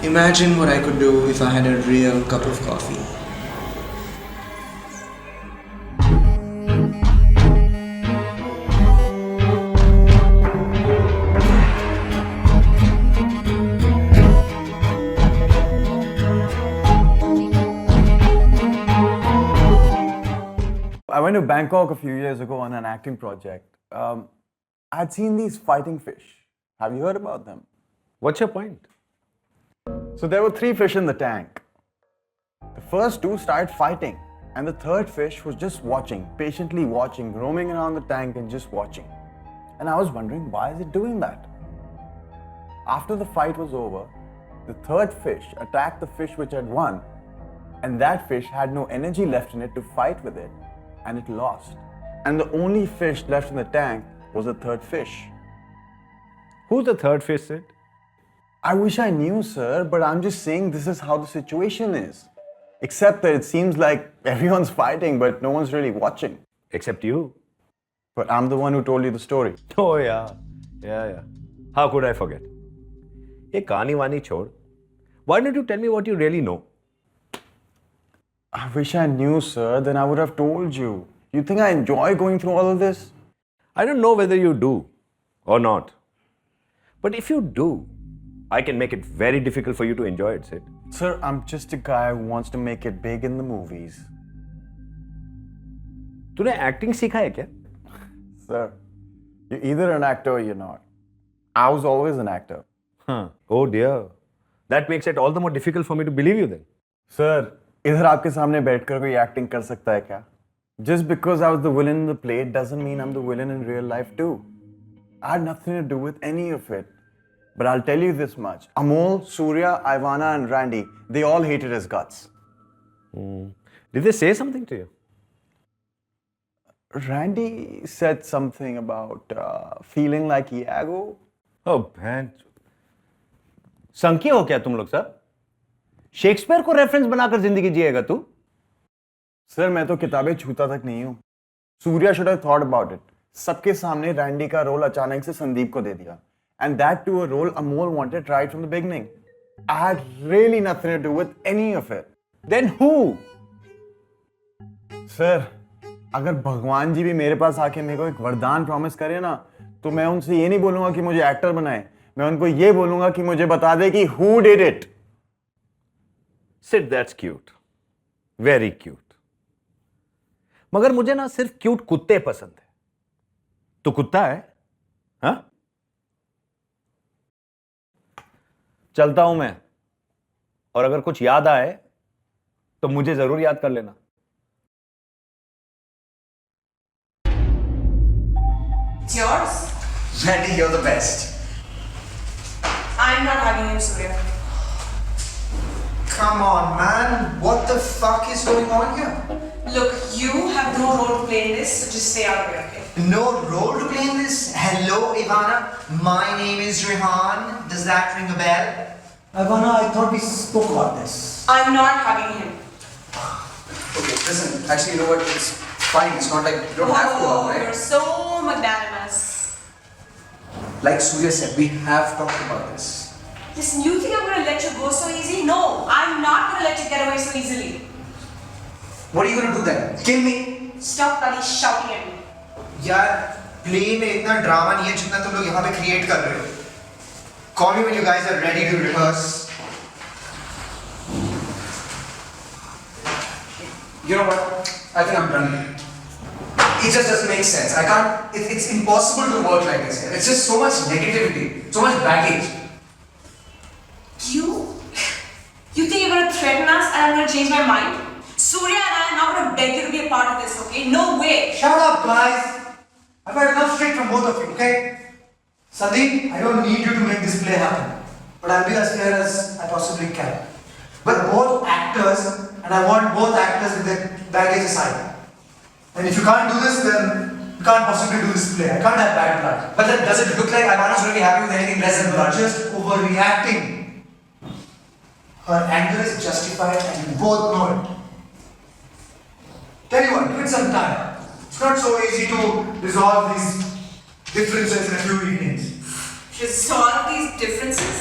Imagine what I could do if I had a real cup of coffee. I went to Bangkok a few years ago on an acting project. I'd seen these fighting fish. Have you heard about them? What's your point? So there were 3 fish in the tank. The first 2 started fighting, and the third fish was just watching, patiently watching, roaming around the tank and just watching. And I was wondering, why is it doing that? After the fight was over, the third fish attacked the fish which had won, and that fish had no energy left in it to fight with it, and it lost. And the only fish left in the tank was the third fish. Who's the third fish, Sid? I wish I knew, sir, but I'm just saying this is how the situation is. Except that it seems like everyone's fighting, but no one's really watching. Except you. But I'm the one who told you the story. Oh, yeah. Yeah. How could I forget? Ye kahani wani chhod. Why don't you tell me what you really know? I wish I knew, sir, then I would have told you. You think I enjoy going through all of this? I don't know whether you do or not. But if you do, I can make it very difficult for you to enjoy it, Sid. Sir, I'm just a guy who wants to make it big in the movies. तूने acting सीखा है क्या? Sir, you're either an actor or you're not. I was always an actor. Huh. Oh dear. That makes it all the more difficult for me to believe you then. Sir, इधर आपके सामने बैठकर कोई acting कर सकता है क्या? Just because I was the villain in the play doesn't mean I'm the villain in real life too. I had nothing to do with any of it. But I'll tell you this much. Amol, Surya, Ivana and Randy, they all hated his guts. Did they say something to you? Randy said something about feeling like Iago. Oh, man. संकी हो क्या तुम लोग सब? Shakespeare को reference बनाकर जिंदगी जिएगा तू? Sir मैं तो किताबें छूता तक नहीं हूं. Surya should have thought about it. सबके सामने रैंडी का रोल अचानक से संदीप को दे दिया. And that too a role Amol wanted right from the beginning. I had really nothing to do with any of it. Then who? Sir, अगर भगवान जी भी मेरे पास आके मेरे को एक वरदान प्रॉमिस करे ना, तो मैं उनसे ये नहीं बोलूंगा कि मुझे एक्टर बनाए. मैं उनको ये बोलूंगा कि मुझे बता दे कि who did it. Sid, that's cute. Very cute. मगर मुझे ना सिर्फ क्यूट कुत्ते पसंद है. तो कुत्ता है? हाँ? चलता हूं मैं. और अगर कुछ याद आए तो मुझे जरूर याद कर लेना. It's yours. Randy, you're the best. I'm not hugging him, Surya. Come on, man. What the fuck is going on here? Look, you have no role to play in this, so just stay out of it, okay? No role to play in this? Hello, Ivana. My name is Rehan. Does that ring a bell? Ivana, I thought we spoke about this. I'm not hugging him. Okay, listen, actually, you know what? It's fine. It's not like you don't have to, Oh, right? you're so magnanimous. like Surya said, we have talked about this. Listen, you think I'm gonna let you go so easy? No, I'm not gonna let you get away so easily. What are you gonna do then? Kill me? Stop bloody shouting at me. यार play में इतना drama नहीं है जितना तुम लोग यहाँ पे क्रिएट कर रहे हो. Call me when you guys are ready to rehearse. You know what? I think I'm done. It just doesn't make sense. I can't. It's impossible to work like this here. It's just so much negativity, so much baggage. You think you're gonna threaten us and I'm gonna change my mind? Surya and I are not gonna beg you to be a part of this, okay? No way. Shut up, guys. I've had enough shit from both of you, okay? Sandeep, I don't need you to make this play happen, but I'll be as fair as I possibly can. But both actors, and I want both actors with their baggage aside. And if you can't do this, then you can't possibly do this play. I can't have bad blood. But then does it look like Ivana's really happy with anything less than blood? Just overreacting. Her anger is justified and you both know it. Tell you what, give it some time. It's not so easy to resolve these differences in a few evenings. Resolve these differences?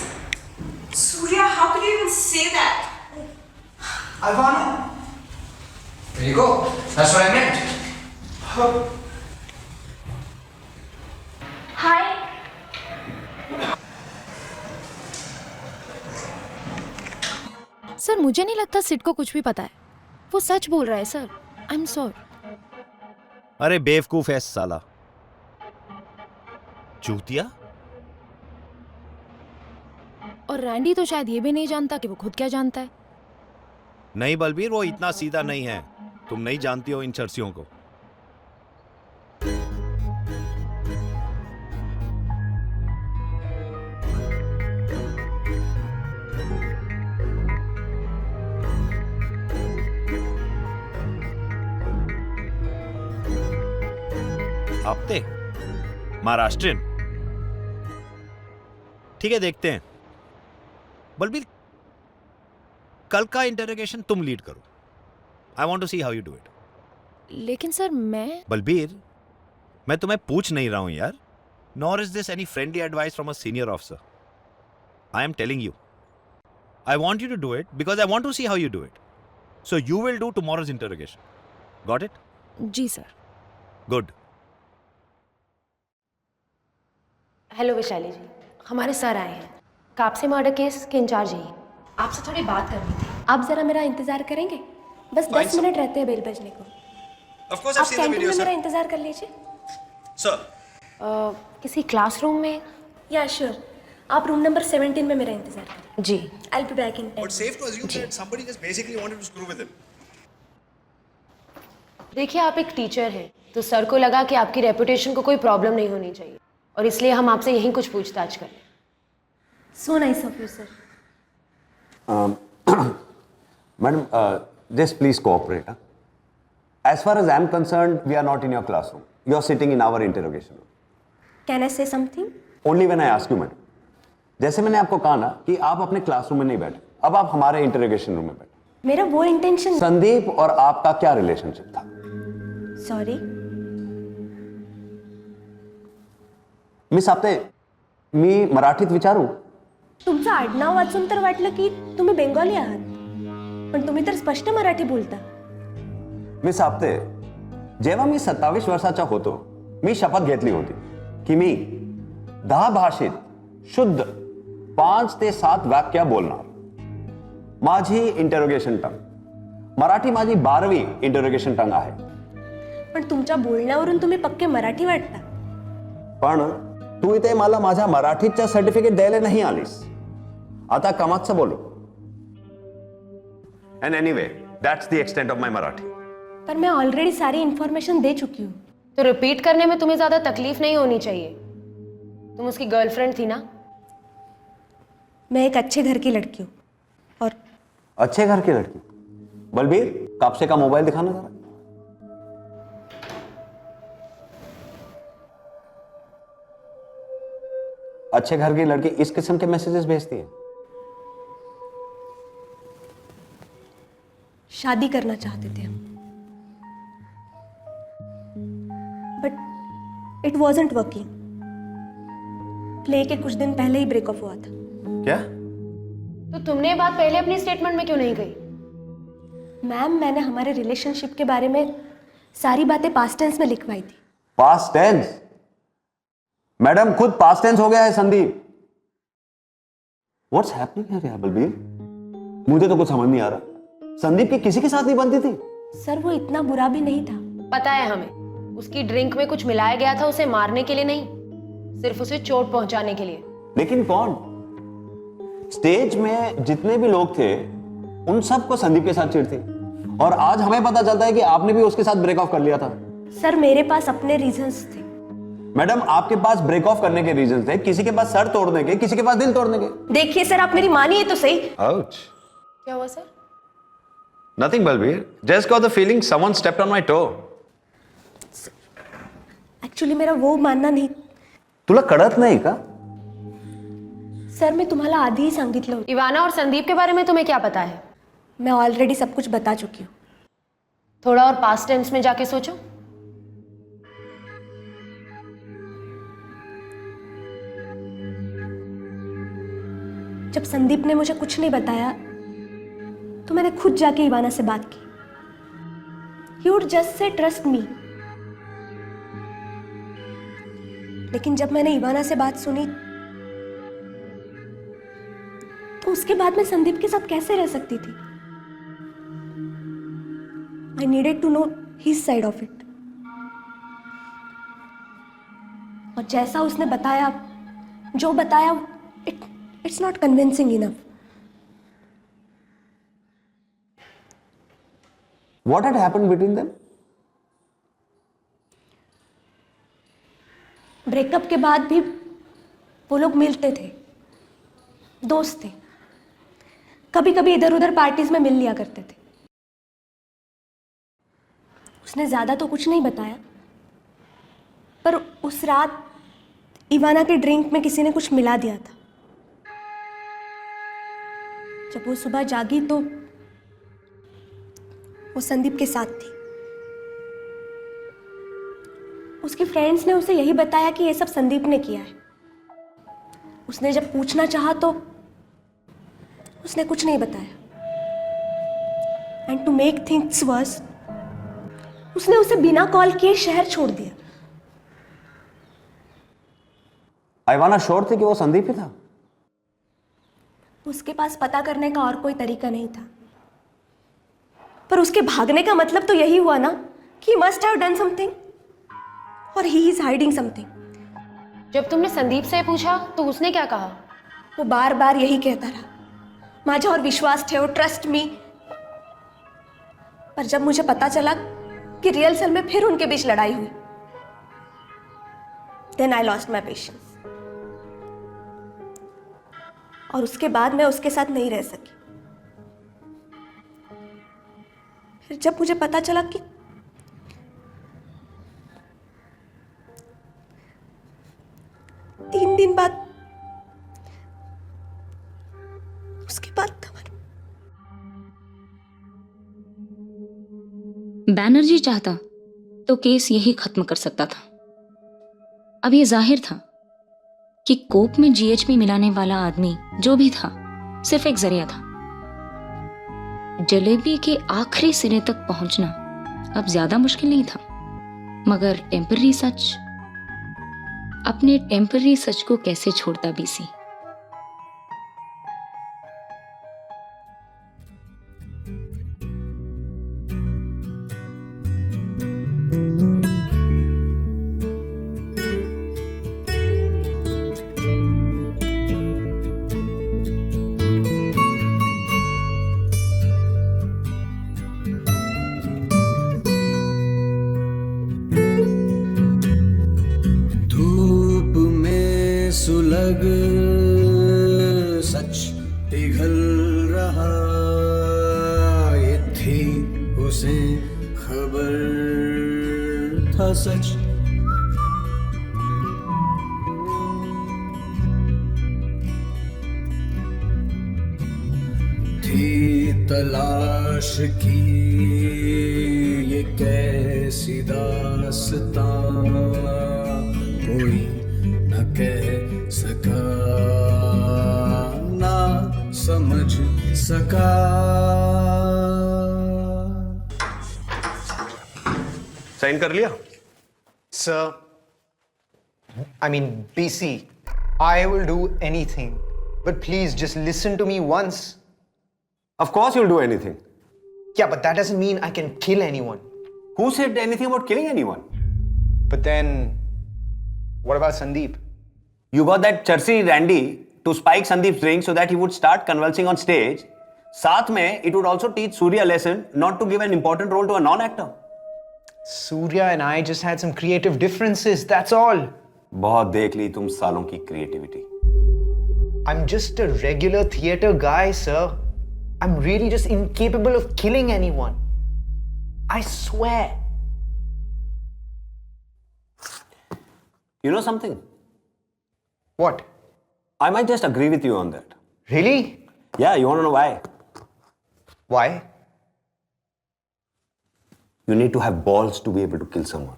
Surya, how could you even say that? Ivana. There you go. That's what I meant. Hi. Sir मुझे नहीं लगता सिड को कुछ भी पता है. वो सच बोल रहा है सर. I am sorry. अरे बेवकूफ है साला, चूतिया. और रैंडी तो शायद ये भी नहीं जानता कि वो खुद क्या जानता है. नहीं बलबीर, वो इतना सीधा नहीं है. तुम नहीं जानती हो इन चर्सियों को. हफ्ते महाराष्ट्रियन. ठीक है, देखते हैं. बलबीर, कल का इंटरोगेशन तुम लीड करो. I want to see how you do it. लेकिन सर मैं. बलबीर, मैं तुम्हें पूछ नहीं रहा हूं यार. Nor is this any friendly advice from a senior officer. I am telling you, I want you to do it because I want to see how you do it. So you will do tomorrow's interrogation. Got it? जी sir. Good. Hello Vaishali ji, हमारे sir आए हैं. Kapse murder case के in charge हैं. आपसे थोड़ी बात करनी थी. आप जरा मेरा इंतजार करेंगे? बस 10 मिनट रहते हैं बेल बजने को. Of course, I've आप seen the कैंटीन video, में sir. मेरा इंतजार कर लीजिए. Sir. किसी क्लासरूम में. या श्योर. आप रूम नंबर 17 में मेरा इंतजार करें. जी. I will be back in 10. But safe to assume that somebody just basically wanted to screw with him. देखिए, आप एक टीचर हैं, तो सर को लगा कि आपकी रेपुटेशन को कोई प्रॉब्लम नहीं होनी चाहिए, और इसलिए हम आपसे यहीं कुछ पूछताछ करें. So nice of you sir. Madam, just please cooperate. As far as I am concerned, we are not in your classroom. You are sitting in our interrogation room. Can I से something? Only when I ask you, madam. जैसे मैंने आपको कहा ना कि आप अपने classroom में नहीं बैठे, अब आप हमारे इंटरोगेशन रूम में बैठे. मेरा वो इंटेंशन. संदीप और आपका क्या रिलेशनशिप था? सॉरी. मिस आपते मी मराठीत विचारू. तुमचं आडनाव वाचून तर वाटलं की तुम्ही बेंगॉली आहात, पण तुम्ही तर स्पष्ट मराठी बोलता. मिस आपते, जेव्हा मी 27 वर्षाचा होतो, मी शपथ घेतली होती की मी 10 भाषेत शुद्ध 5 ते 7 वाक्य बोलणार. माझी इंटरोगेशन टंग मराठी माझी 12वी इंटरोगेशन टंग आहे. पण तुमच्या बोलण्यावरून तुम्ही पक्के मराठी वाटता. पण तू इथे मला माझ्या मराठीचं सर्टिफिकेट द्यायला नाही आलीस. आता कामाचं बोलो. And anyway, that's the extent of my Marathi. पर मैं ऑलरेडी सारी इंफॉर्मेशन दे चुकी हूँ, तो रिपीट करने में तुम्हें ज्यादा तकलीफ नहीं होनी चाहिए. तुम उसकी गर्लफ्रेंड थी ना. मैं एक अच्छे घर की लड़की हूँ. और अच्छे घर की लड़की? बलबीर, कापसे का मोबाइल दिखाना जरा. अच्छे घर की लड़की इस किस्म के मैसेजेस भेजती है. शादी करना चाहते थे हम, but it wasn't working. Play के कुछ दिन पहले ही ब्रेकअप हुआ था। क्या? तो तुमने ये बात पहले अपनी स्टेटमेंट में क्यों नहीं कही? मैम, मैंने हमारे रिलेशनशिप के बारे में सारी बातें पास्ट टेंस में लिखवाई थी। Past tense? मैडम, खुद पास्ट टेंस हो गया है संदीप। व्हाट्स हैपनिंग हियर यार बलबीर? मुझे तो कुछ समझ नहीं आ रहा। संदीप की किसी के साथ नहीं बनती थी। सर, वो इतना बुरा भी नहीं था। पता है हमें, उसकी ड्रिंक में कुछ मिलाया गया था, उसे मारने के लिए नहीं, सिर्फ उसे चोट पहुंचाने के लिए। लेकिन कौन? स्टेज में जितने भी लोग थे उन सबको संदीप के साथ चिढ़ थी, और आज हमें पता चलता है कि आपने भी उसके साथ ब्रेक ऑफ कर लिया था। सर, मेरे पास अपने रीजंस थे। मैडम, आपके पास ब्रेक ऑफ करने के रीजंस थे, किसी के पास सर तोड़ने के, किसी के पास दिल तोड़ने के। देखिए सर, आप मेरी मानिए तो सही। Ouch. क्या हुआ sir? Nothing, Balbir. Just got the feeling someone stepped on my toe. Actually मेरा वो मानना नाही. तुला कळत नाही का? सर, मी तुम्हाला आधीही सांगितलं होतं. इवाना और संदीप के बारे में तुम्हें क्या पता है? मैं ऑलरेडी सब कुछ बता चुकी हूँ. थोड़ा और पास्ट टेंस में जाके सोचो. जब संदीप ने मुझे कुछ नहीं बताया तो मैंने खुद जाके इवाना से बात की. He would just say trust me. लेकिन जब मैंने इवाना से बात सुनी तो उसके बाद मैं संदीप के साथ कैसे रह सकती थी? I needed to know his side of it. और जैसा उसने बताया, जो बताया, it's not convincing enough. What had happened between them? Breakup के बाद भी वो लोग मिलते थे, दोस्त थे, कभी कभी इधर उधर पार्टीज में मिल लिया करते थे. उसने ज्यादा तो कुछ नहीं बताया, पर उस रात इवाना के ड्रिंक में किसी ने कुछ मिला दिया था. जब वो सुबह जागी तो वो संदीप के साथ थी. उसके फ्रेंड्स ने उसे यही बताया कि ये सब संदीप ने किया है. उसने जब पूछना चाहा तो उसने कुछ नहीं बताया. And to make things worse, उसने उसे बिना कॉल किए शहर छोड़ दिया. इवाना श्योर थी कि वो संदीप ही था? उसके पास पता करने का और कोई तरीका नहीं था. पर उसके भागने का मतलब तो यही हुआ ना कि मस्ट हैव डन समथिंग और ही इज हाइडिंग समथिंग. जब तुमने संदीप से पूछा तो उसने क्या कहा? वो बार बार यही कहता रहा, माझ्यावर विश्वास ठेव, ट्रस्ट मी. पर जब मुझे पता चला कि रिहर्सल में फिर उनके बीच लड़ाई हुई, then I lost my patience. और उसके बाद मैं उसके साथ नहीं रह सकी. फिर जब मुझे पता चला कि तीन दिन बाद उसके बाद बैनर्जी चाहता तो केस यही खत्म कर सकता था. अब यह जाहिर था कि कोक में जीएचपी मिलाने वाला आदमी जो भी था सिर्फ एक जरिया था. जलेबी के आखिरी सिरे तक पहुंचना अब ज्यादा मुश्किल नहीं था, मगर टेम्पररी सच, अपने टेम्पररी सच को कैसे छोड़ता बीसी. सुलग सच पिघल रहा, ये थी उसे खबर था सच. थी तलाश की ये कैसी दास्तां, कोई न कह सका साइन कर लिया? Sir, I mean, BC, I will do anything. But please just listen to me once. Of course you'll do anything. Yeah, but that doesn't mean I can kill anyone. Who said anything about killing anyone? But then, what about Sandeep? You got that Chersey Randy to spike Sandeep's drink so that he would start convulsing on stage. साथ में, it would also teach Surya a lesson not to give an important role to a non-actor. Surya and I just had some creative differences, that's all. बहुत देख ली तुम सालों की creativity. I'm just a regular theater guy, sir. I'm really just incapable of killing anyone. I swear. You know something? What? I might just agree with you on that. Really? Yeah, you want to know why? Why? You need to have balls to be able to kill someone.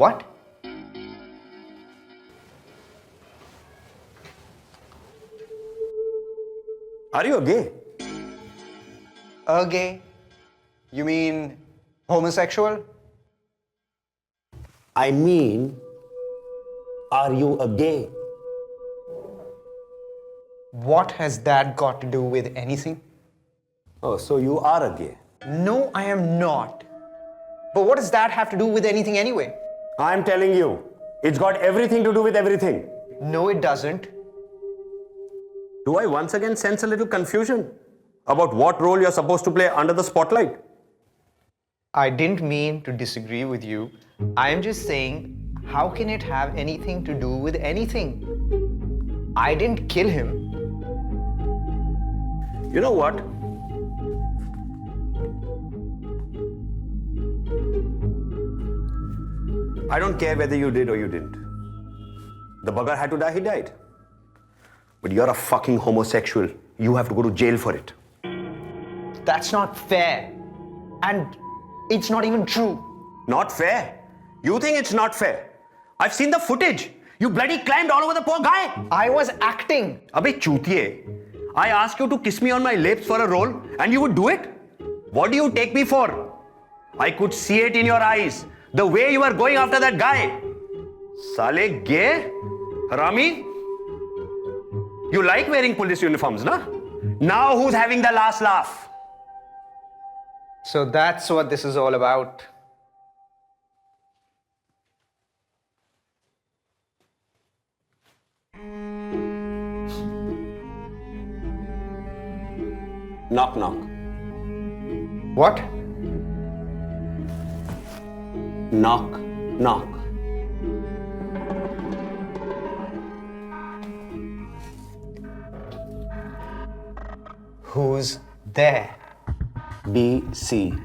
What? Are you a gay? A gay? You mean homosexual? I mean, are you a gay? What has that got to do with anything? Oh, so you are a gay. No, I am not. But what does that have to do with anything anyway? I'm telling you, it's got everything to do with everything. No, it doesn't. Do I once again sense a little confusion about what role you're supposed to play under the spotlight? I didn't mean to disagree with you. I am just saying, how can it have anything to do with anything? I didn't kill him. You know what? I don't care whether you did or you didn't. The bugger had to die, he died. But you're a fucking homosexual. You have to go to jail for it. That's not fair. And it's not even true. Not fair? You think it's not fair? I've seen the footage. You bloody climbed all over the poor guy. I was acting. Abhi chutiye. I asked you to kiss me on my lips for a role and you would do it? What do you take me for? I could see it in your eyes. The way you were going after that guy. Sale gay? Harami? You like wearing police uniforms, na? Now who's having the last laugh? So that's what this is all about. Knock, knock. What? Knock, knock. Who's there? BC.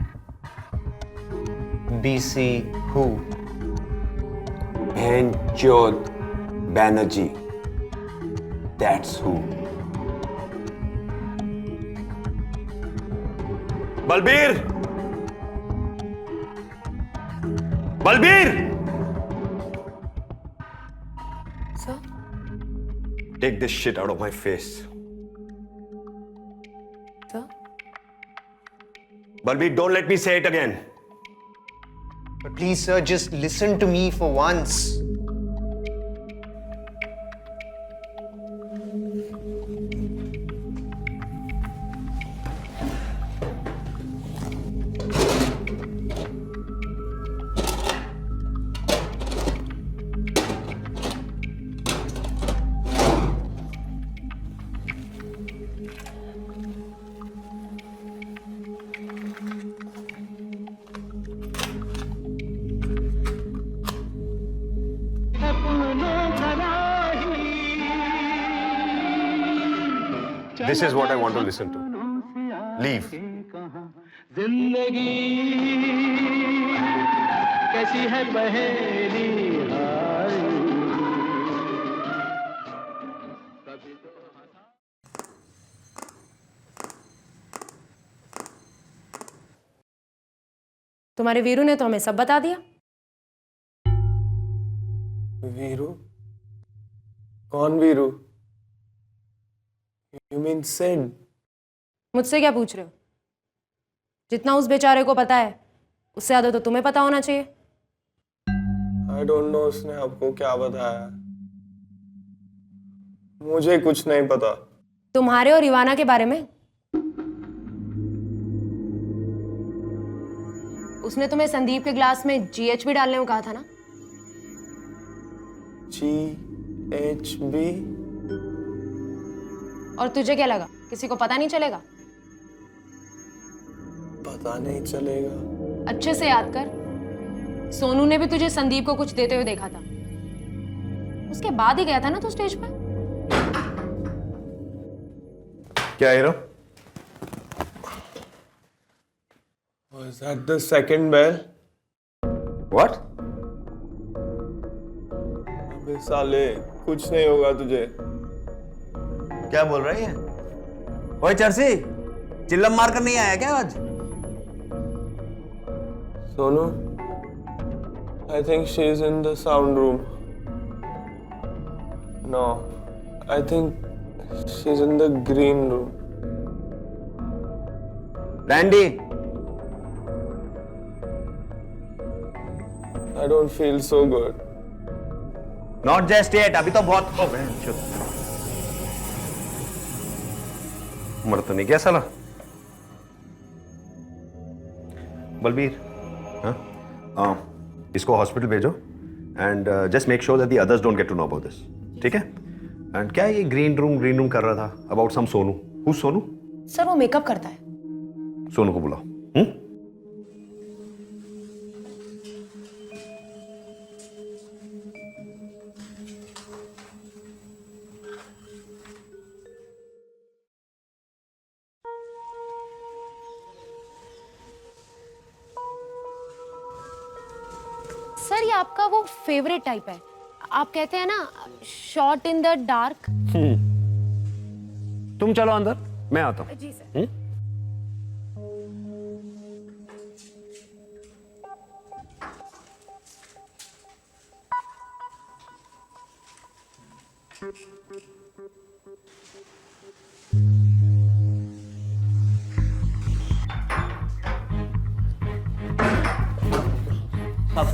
BC who? Bhenchod Banerjee. That's who. Balbir! Balbir! Sir? Take this shit out of my face. Sir? Balbir, don't let me say it again. But please, sir, just listen to me for once. This is what I want to listen to. Leave. तुम्हारे वीरू ने तो हमें सब बता दिया। वीरू? कौन Veeru? You mean Sid? मुझसे क्या पूछ रहे हो? जितना उस बेचारे को पता है उससे ज़्यादा तो तुम्हें पता होना चाहिए। I don't know उसने आपको क्या बताया। मुझे कुछ नहीं पता। तुम्हारे और इवाना के बारे में? उसने तुम्हें संदीप के ग्लास में GHB डालने को कहा था ना? GHB? और तुझे क्या लगा किसी को पता नहीं चलेगा? पता नहीं चलेगा। अच्छे से याद कर, सोनू ने भी तुझे संदीप को कुछ देते हुए देखा था। उसके बाद ही गया था ना तू स्टेज पे? क्या hero? Was that the second bell? What? अबे साले, कुछ नहीं होगा तुझे। क्या बोल रही है? ओए चर्सी, चिल्लम मार कर नहीं आया क्या आज? Sonu, I think she is in the sound room. No, I think she's in the green room. Randy, I don't feel so good. not just yet. अभी तो बहुत मर तो नहीं गया साला? बलबीर, हाँ? इसको हॉस्पिटल भेजो and just make sure that the others don't get to know about this, ठीक है? एंड क्या ये ग्रीन रूम कर रहा था about some Sonu? Who Sonu? Sir वो मेकअप करता है। सोनू को बुलाओ। सर ये आपका वो फेवरेट टाइप है। आप कहते हैं ना शॉट इन द डार्क। तुम चलो अंदर, मैं आता हूँ। जी सर।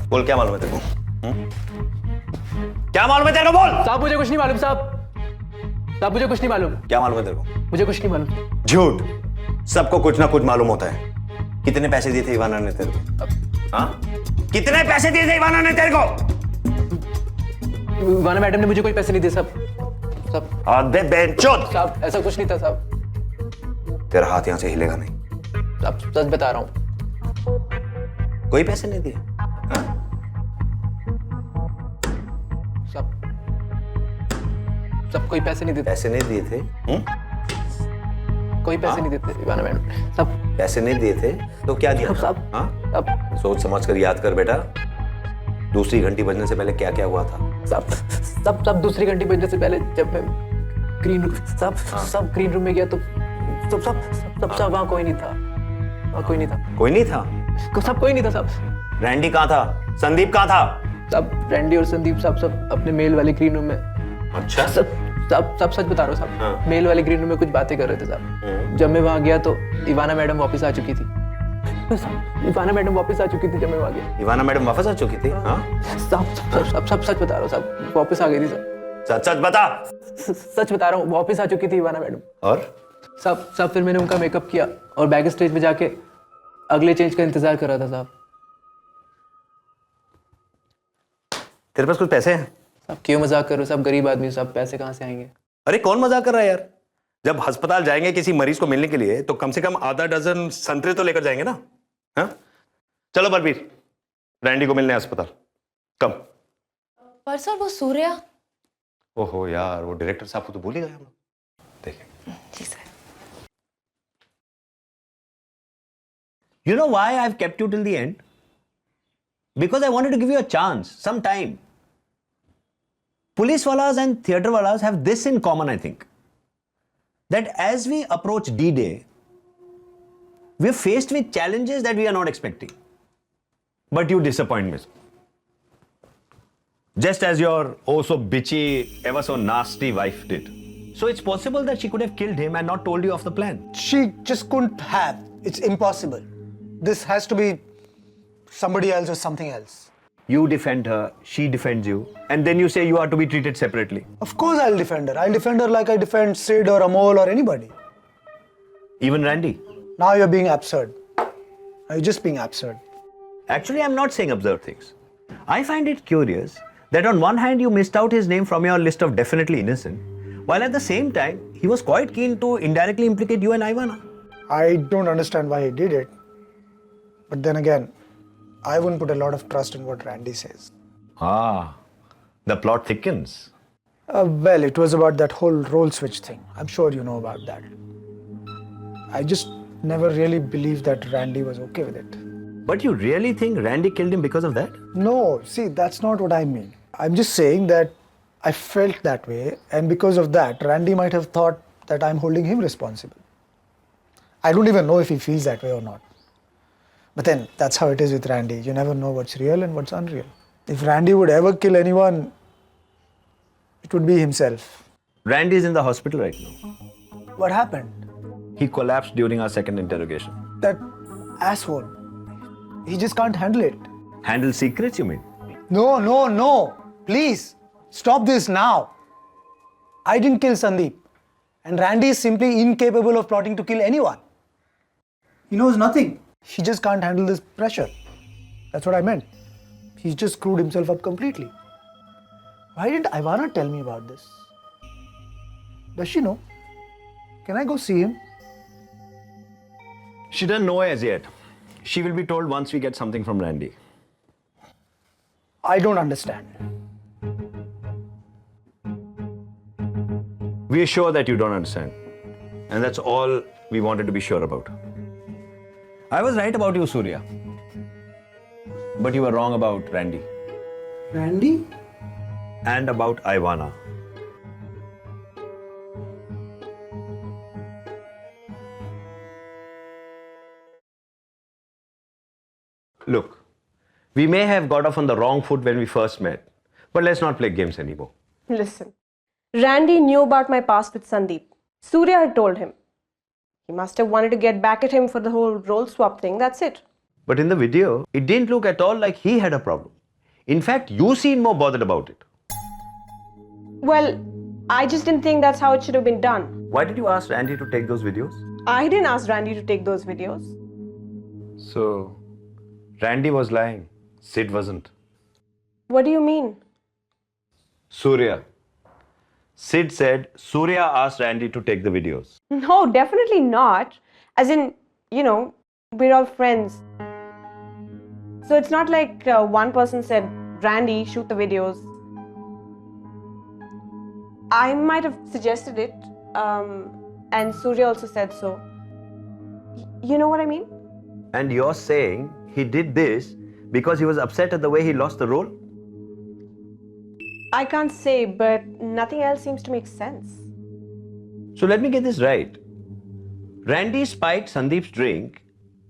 बोल, क्या मालूम है तेरे को? क्या मालूम है तेरे को? बोल। साहब मुझे कुछ नहीं मालूम साहब मुझे कुछ नहीं मालूम। क्या मालूम है तेरे को? मुझे कुछ नहीं मालूम। झूठ। सबको कुछ ना कुछ मालूम होता है। कितने पैसे दिए थे इवाना ने तेरे को? हाँ? कितने पैसे दिए थे इवाना ने तेरे को? इवाना मैडम ने मुझे कोई पैसे नहीं दिए साहब। आधे बेंचोद। साहब ऐसा कुछ नहीं था साहब। तेरा हाथ यहां से हिलेगा नहीं। साहब सच बता रहा हूँ। कोई पैसे नहीं दिए? सब कोई पैसे नहीं देते। पैसे नहीं दिए थे? कोई पैसे नहीं देते इवाना मैडम। सब पैसे नहीं दिए थे तो क्या दिया? साहब हाँ? सोच समझ कर याद कर बेटा। दूसरी घंटी बजने से पहले क्या क्या हुआ था? सब दूसरी घंटी बजने से पहले जब मैं ग्रीन रूम सब ग्रीन रूम में गया तो सब वहाँ कोई नहीं था। वहाँ कोई नहीं था। कोई नहीं था? सब कोई नहीं था साहब। रैंडी कहाँ था? संदीप कहाँ था? सब रैंडी और संदीप सब अपने मेल वाले ग्रीन रूम में। अच्छा। सब सच बता रहा हूँ साहब। मेल वाले ग्रीन रूम में कुछ बातें कर रहे थे साहब। जब मैं वहाँ गया तो इवाना मैडम वापस आ चुकी थी। इवाना मैडम वापस आ चुकी थी जब मैं वहाँ गया। इवाना मैडम वापस आ चुकी थी? हाँ? सब सच बता रहा हूँ साहब। वापस आ गई थी साहब। सच बता। सच बता रहा हूँ, वापस आ चुकी थी इवाना मैडम। और सब फिर मैंने उनका मेकअप किया और बैक स्टेज पे जाके अगले चेंज का इंतजार कर रहा था साहब। तेरे पास कुछ पैसे हैं? साहब क्यों मजाक कर रहे हो साहब? गरीब आदमी साहब, पैसे कहाँ से आएंगे? अरे कौन मजाक कर रहा है यार? जब अस्पताल जाएंगे किसी मरीज को मिलने के लिए तो कम से कम आधा डजन संतरे तो लेकर जाएंगे ना? हाँ? चलो बलबीर, रैंडी को मिलने अस्पताल। कम। पर सर वो सूर्या। ओहो यार, वो डायरेक्टर साहब को तो भूल ही गए हम लोग। देखिए। जी sir. You know why I've kept you till the end? Because I wanted to give you a chance, some time. Police walas and theatre walas have this in common, I think. That as we approach D-Day, we're faced with challenges that we are not expecting. But you disappoint me. Just as your oh so bitchy, ever so nasty wife did. So it's possible that she could have killed him and not told you of the plan. She just couldn't have. It's impossible. This has to be somebody else or something else. You defend her, she defends you, and then you say you are to be treated separately. Of course I'll defend her. I'll defend her like I defend Sid or Amol or anybody. Even Randy. Now you're being absurd. Now you're just being absurd. Actually, I'm not saying absurd things. I find it curious that on one hand you missed out his name from your list of definitely innocent, while at the same time he was quite keen to indirectly implicate you and Ivana. I don't understand why he did it. But then again, I wouldn't put a lot of trust in what Randy says. Ah, the plot thickens. Well, it was about that whole role switch thing. I'm sure you know about that. I just never really believed that Randy was okay with it. But you really think Randy killed him because of that? No, see, that's not what I mean. I'm just saying that I felt that way, and because of that, Randy might have thought that I'm holding him responsible. I don't even know if he feels that way or not. But then, that's how it is with Randy. You never know what's real and what's unreal. If Randy would ever kill anyone, it would be himself. Randy is in the hospital right now. What happened? He collapsed during our second interrogation. That asshole. He just can't handle it. Handle secrets, you mean? No. Please, stop this now. I didn't kill Sandeep. And Randy is simply incapable of plotting to kill anyone. He knows nothing. He just can't handle this pressure. That's what I meant. He's just screwed himself up completely. Why didn't Ivana tell me about this? Does she know? Can I go see him? She doesn't know as yet. She will be told once we get something from Randy. I don't understand. We are sure that you don't understand. And that's all we wanted to be sure about. I was right about you, Surya. But you were wrong about Randy. Randy? And about Ivana. Look, we may have got off on the wrong foot when we first met, but let's not play games anymore. Listen, Randy knew about my past with Sandeep. Surya had told him. He must have wanted to get back at him for the whole role swap thing, that's it. But in the video, it didn't look at all like he had a problem. In fact, you seemed more bothered about it. Well, I just didn't think that's how it should have been done. Why did you ask Randy to take those videos? I didn't ask Randy to take those videos. So, Randy was lying. Sid wasn't. What do you mean? Surya. Sid said Surya asked Randy to take the videos. No, definitely not. As in, we're all friends. So it's not like one person said, Randy, shoot the videos. I might have suggested it, and Surya also said so. You know what I mean? And you're saying he did this because he was upset at the way he lost the role? I can't say, but nothing else seems to make sense. So let me get this right. Randy spiked Sandeep's drink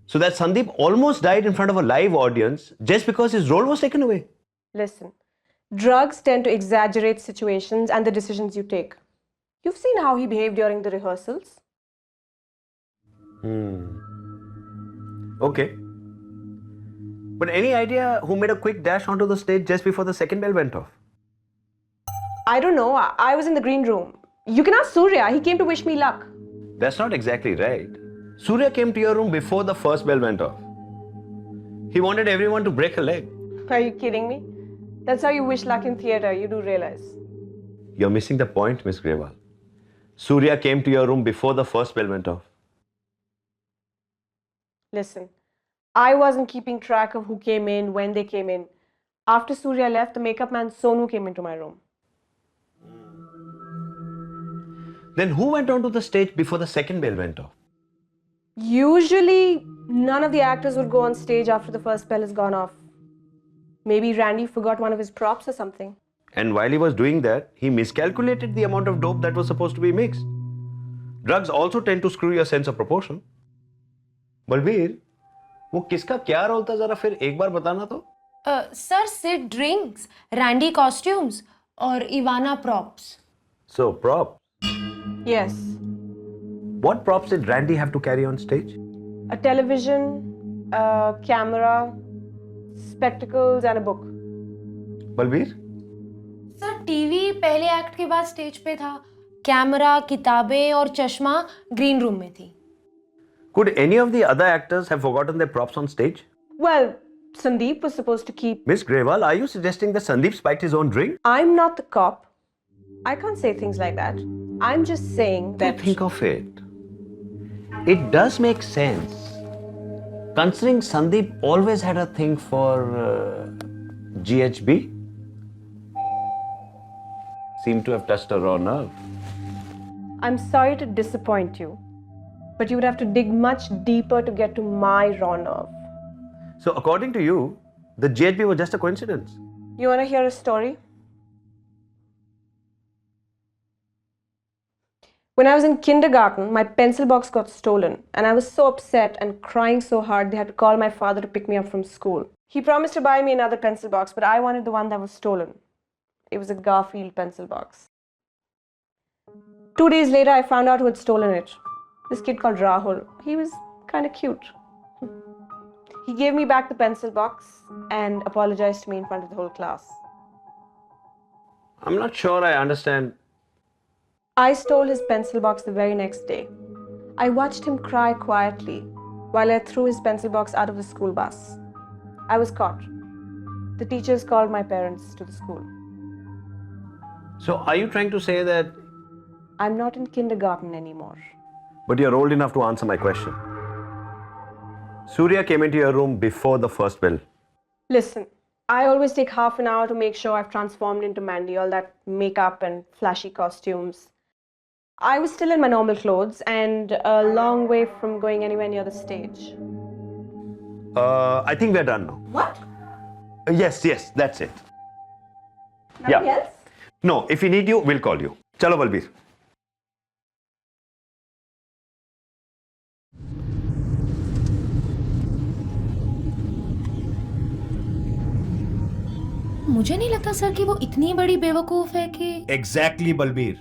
so that Sandeep almost died in front of a live audience just because his role was taken away. Listen, drugs tend to exaggerate situations and the decisions you take. You've seen how he behaved during the rehearsals. Okay. But any idea who made a quick dash onto the stage just before the second bell went off? I don't know. I was in the green room. You can ask Surya. He came to wish me luck. That's not exactly right. Surya came to your room before the first bell went off. He wanted everyone to break a leg. Are you kidding me? That's how you wish luck in theatre, you do realize. You're missing the point, Miss Grewal. Surya came to your room before the first bell went off. Listen, I wasn't keeping track of who came in, when they came in. After Surya left, the makeup man Sonu came into my room. Then who went onto the stage before the second bell went off? Usually, none of the actors would go on stage after the first bell has gone off. Maybe Randy forgot one of his props or something. And while he was doing that, he miscalculated the amount of dope that was supposed to be mixed. Drugs also tend to screw your sense of proportion. Balbir, वो किसका क्या role था जरा फिर एक बार बताना तो? Sir, Sid drinks, Randy costumes, or Ivana props. So, props. Yes. What props did Randy have to carry on stage? A television, a camera, spectacles, and a book. Balbir, sir TV पहले act के बाद stage पे था, camera, किताबें और चश्मा green room में थी। Could any of the other actors have forgotten their props on stage? Well, Sandeep was supposed to keep. Miss Grewal, are you suggesting that Sandeep spiked his own drink? I'm not the cop. I can't say things like that. I'm just saying that. Think of it. It does make sense. Considering Sandeep always had a thing for GHB. Seemed to have touched a raw nerve. I'm sorry to disappoint you, but you would have to dig much deeper to get to my raw nerve. So according to you, the GHB was just a coincidence. You want to hear a story? When I was in kindergarten, my pencil box got stolen, and I was so upset and crying so hard they had to call my father to pick me up from school. He promised to buy me another pencil box, but I wanted the one that was stolen. It was a Garfield pencil box. 2 days later, I found out who had stolen it. This kid called Rahul. He was kind of cute. He gave me back the pencil box and apologized to me in front of the whole class. I'm not sure I understand. I stole his pencil box the very next day. I watched him cry quietly while I threw his pencil box out of the school bus. I was caught. The teachers called my parents to the school. So are you trying to say that? I'm not in kindergarten anymore. But you're old enough to answer my question. Surya came into your room before the first bell. Listen, I always take half an hour to make sure I've transformed into Mandy, all that makeup and flashy costumes. I was still in my normal clothes and a long way from going anywhere near the stage. I think we're done now. What? Yes, that's it. Nothing else? No, if we need you, we'll call you. Chalo, Balbir. मुझे नहीं लगता sir कि वो इतनी बड़ी बेवकूफ है कि Exactly, Balbir.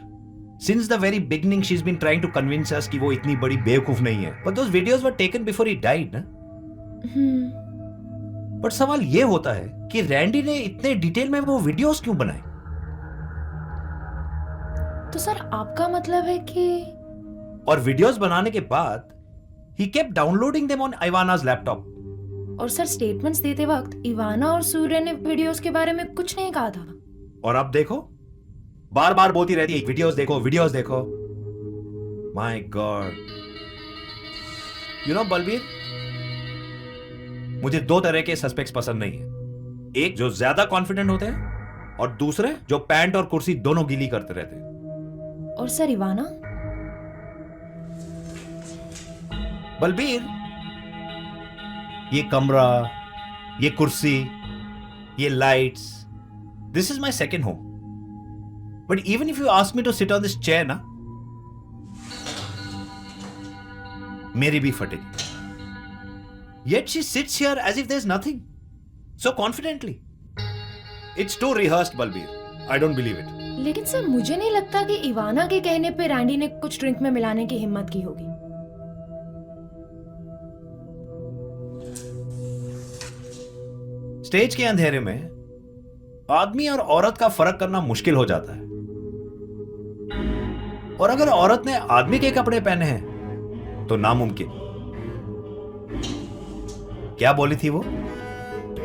Since the very beginning, she's been trying to convince us कि वो इतनी बड़ी बेवकूफ नहीं है. But those videos were taken before he died, ना? But सवाल ये होता है कि रैंडी ने इतने डिटेल में वो वीडियोस क्यों बनाए? तो सर आपका मतलब है कि और वीडियोस बनाने के बाद he kept downloading them on Ivana's laptop. और सर स्टेटमेंट्स देते वक्त इवाना और सूर्य ने वीडियोस के बारे में कुछ नहीं कहा था। और अब देखो, बार बार बोलती रहती है वीडियोस देखो। My God. You know Balbir, मुझे दो तरह के सस्पेक्ट्स पसंद नहीं है। एक जो ज्यादा कॉन्फिडेंट होते हैं और दूसरे जो पैंट और कुर्सी दोनों गीली करते रहते हैं। और सर इवाना? बलबीर, ये कमरा, ये कुर्सी, ये lights, this is my second home. But even if you ask me to sit on this chair ना, मेरी भी फटेगी. Yet she sits here as if there's nothing, so confidently. It's too rehearsed, Balbir. I don't believe it. लेकिन sir मुझे नहीं लगता कि इवाना के कहने पे रैंडी ने कुछ ड्रिंक में मिलाने की हिम्मत की होगी. स्टेज के अंधेरे में आदमी और औरत का फर्क करना मुश्किल हो जाता है. और अगर औरत ने आदमी के कपड़े पहने हैं तो नामुमकिन. क्या बोली थी वो?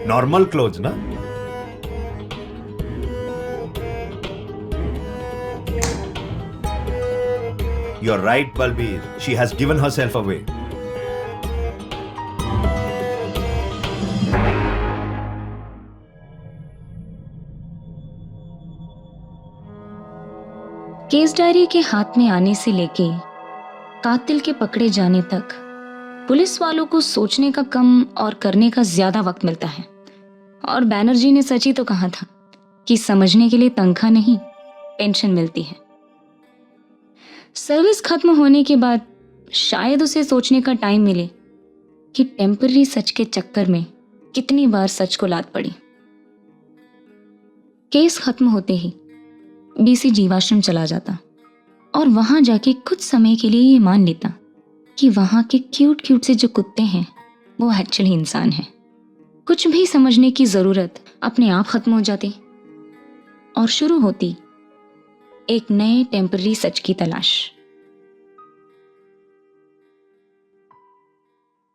नॉर्मल क्लोज ना? You're right, Balbir. She has given herself away. Case diary के हाथ में आने से लेके कातिल के पकड़े जाने तक पुलिस वालों को सोचने का कम और करने का ज्यादा वक्त मिलता है. और बैनर्जी ने सच ही तो कहा था कि समझने के लिए तनख्वाह नहीं, पेंशन मिलती है. सर्विस खत्म होने के बाद शायद उसे सोचने का टाइम मिले कि टेम्पररी सच के चक्कर में कितनी बार सच को लात पड़ी. केस खत्म होते ही बीसी जीवाश्रम चला जाता और वहां जाके कुछ समय के लिए ये मान लेता कि वहां के क्यूट से जो कुत्ते हैं वो एक्चुअली इंसान है। कुछ भी समझने की जरूरत अपने आप खत्म हो जाती और शुरू होती एक नए टेम्पररी सच की तलाश।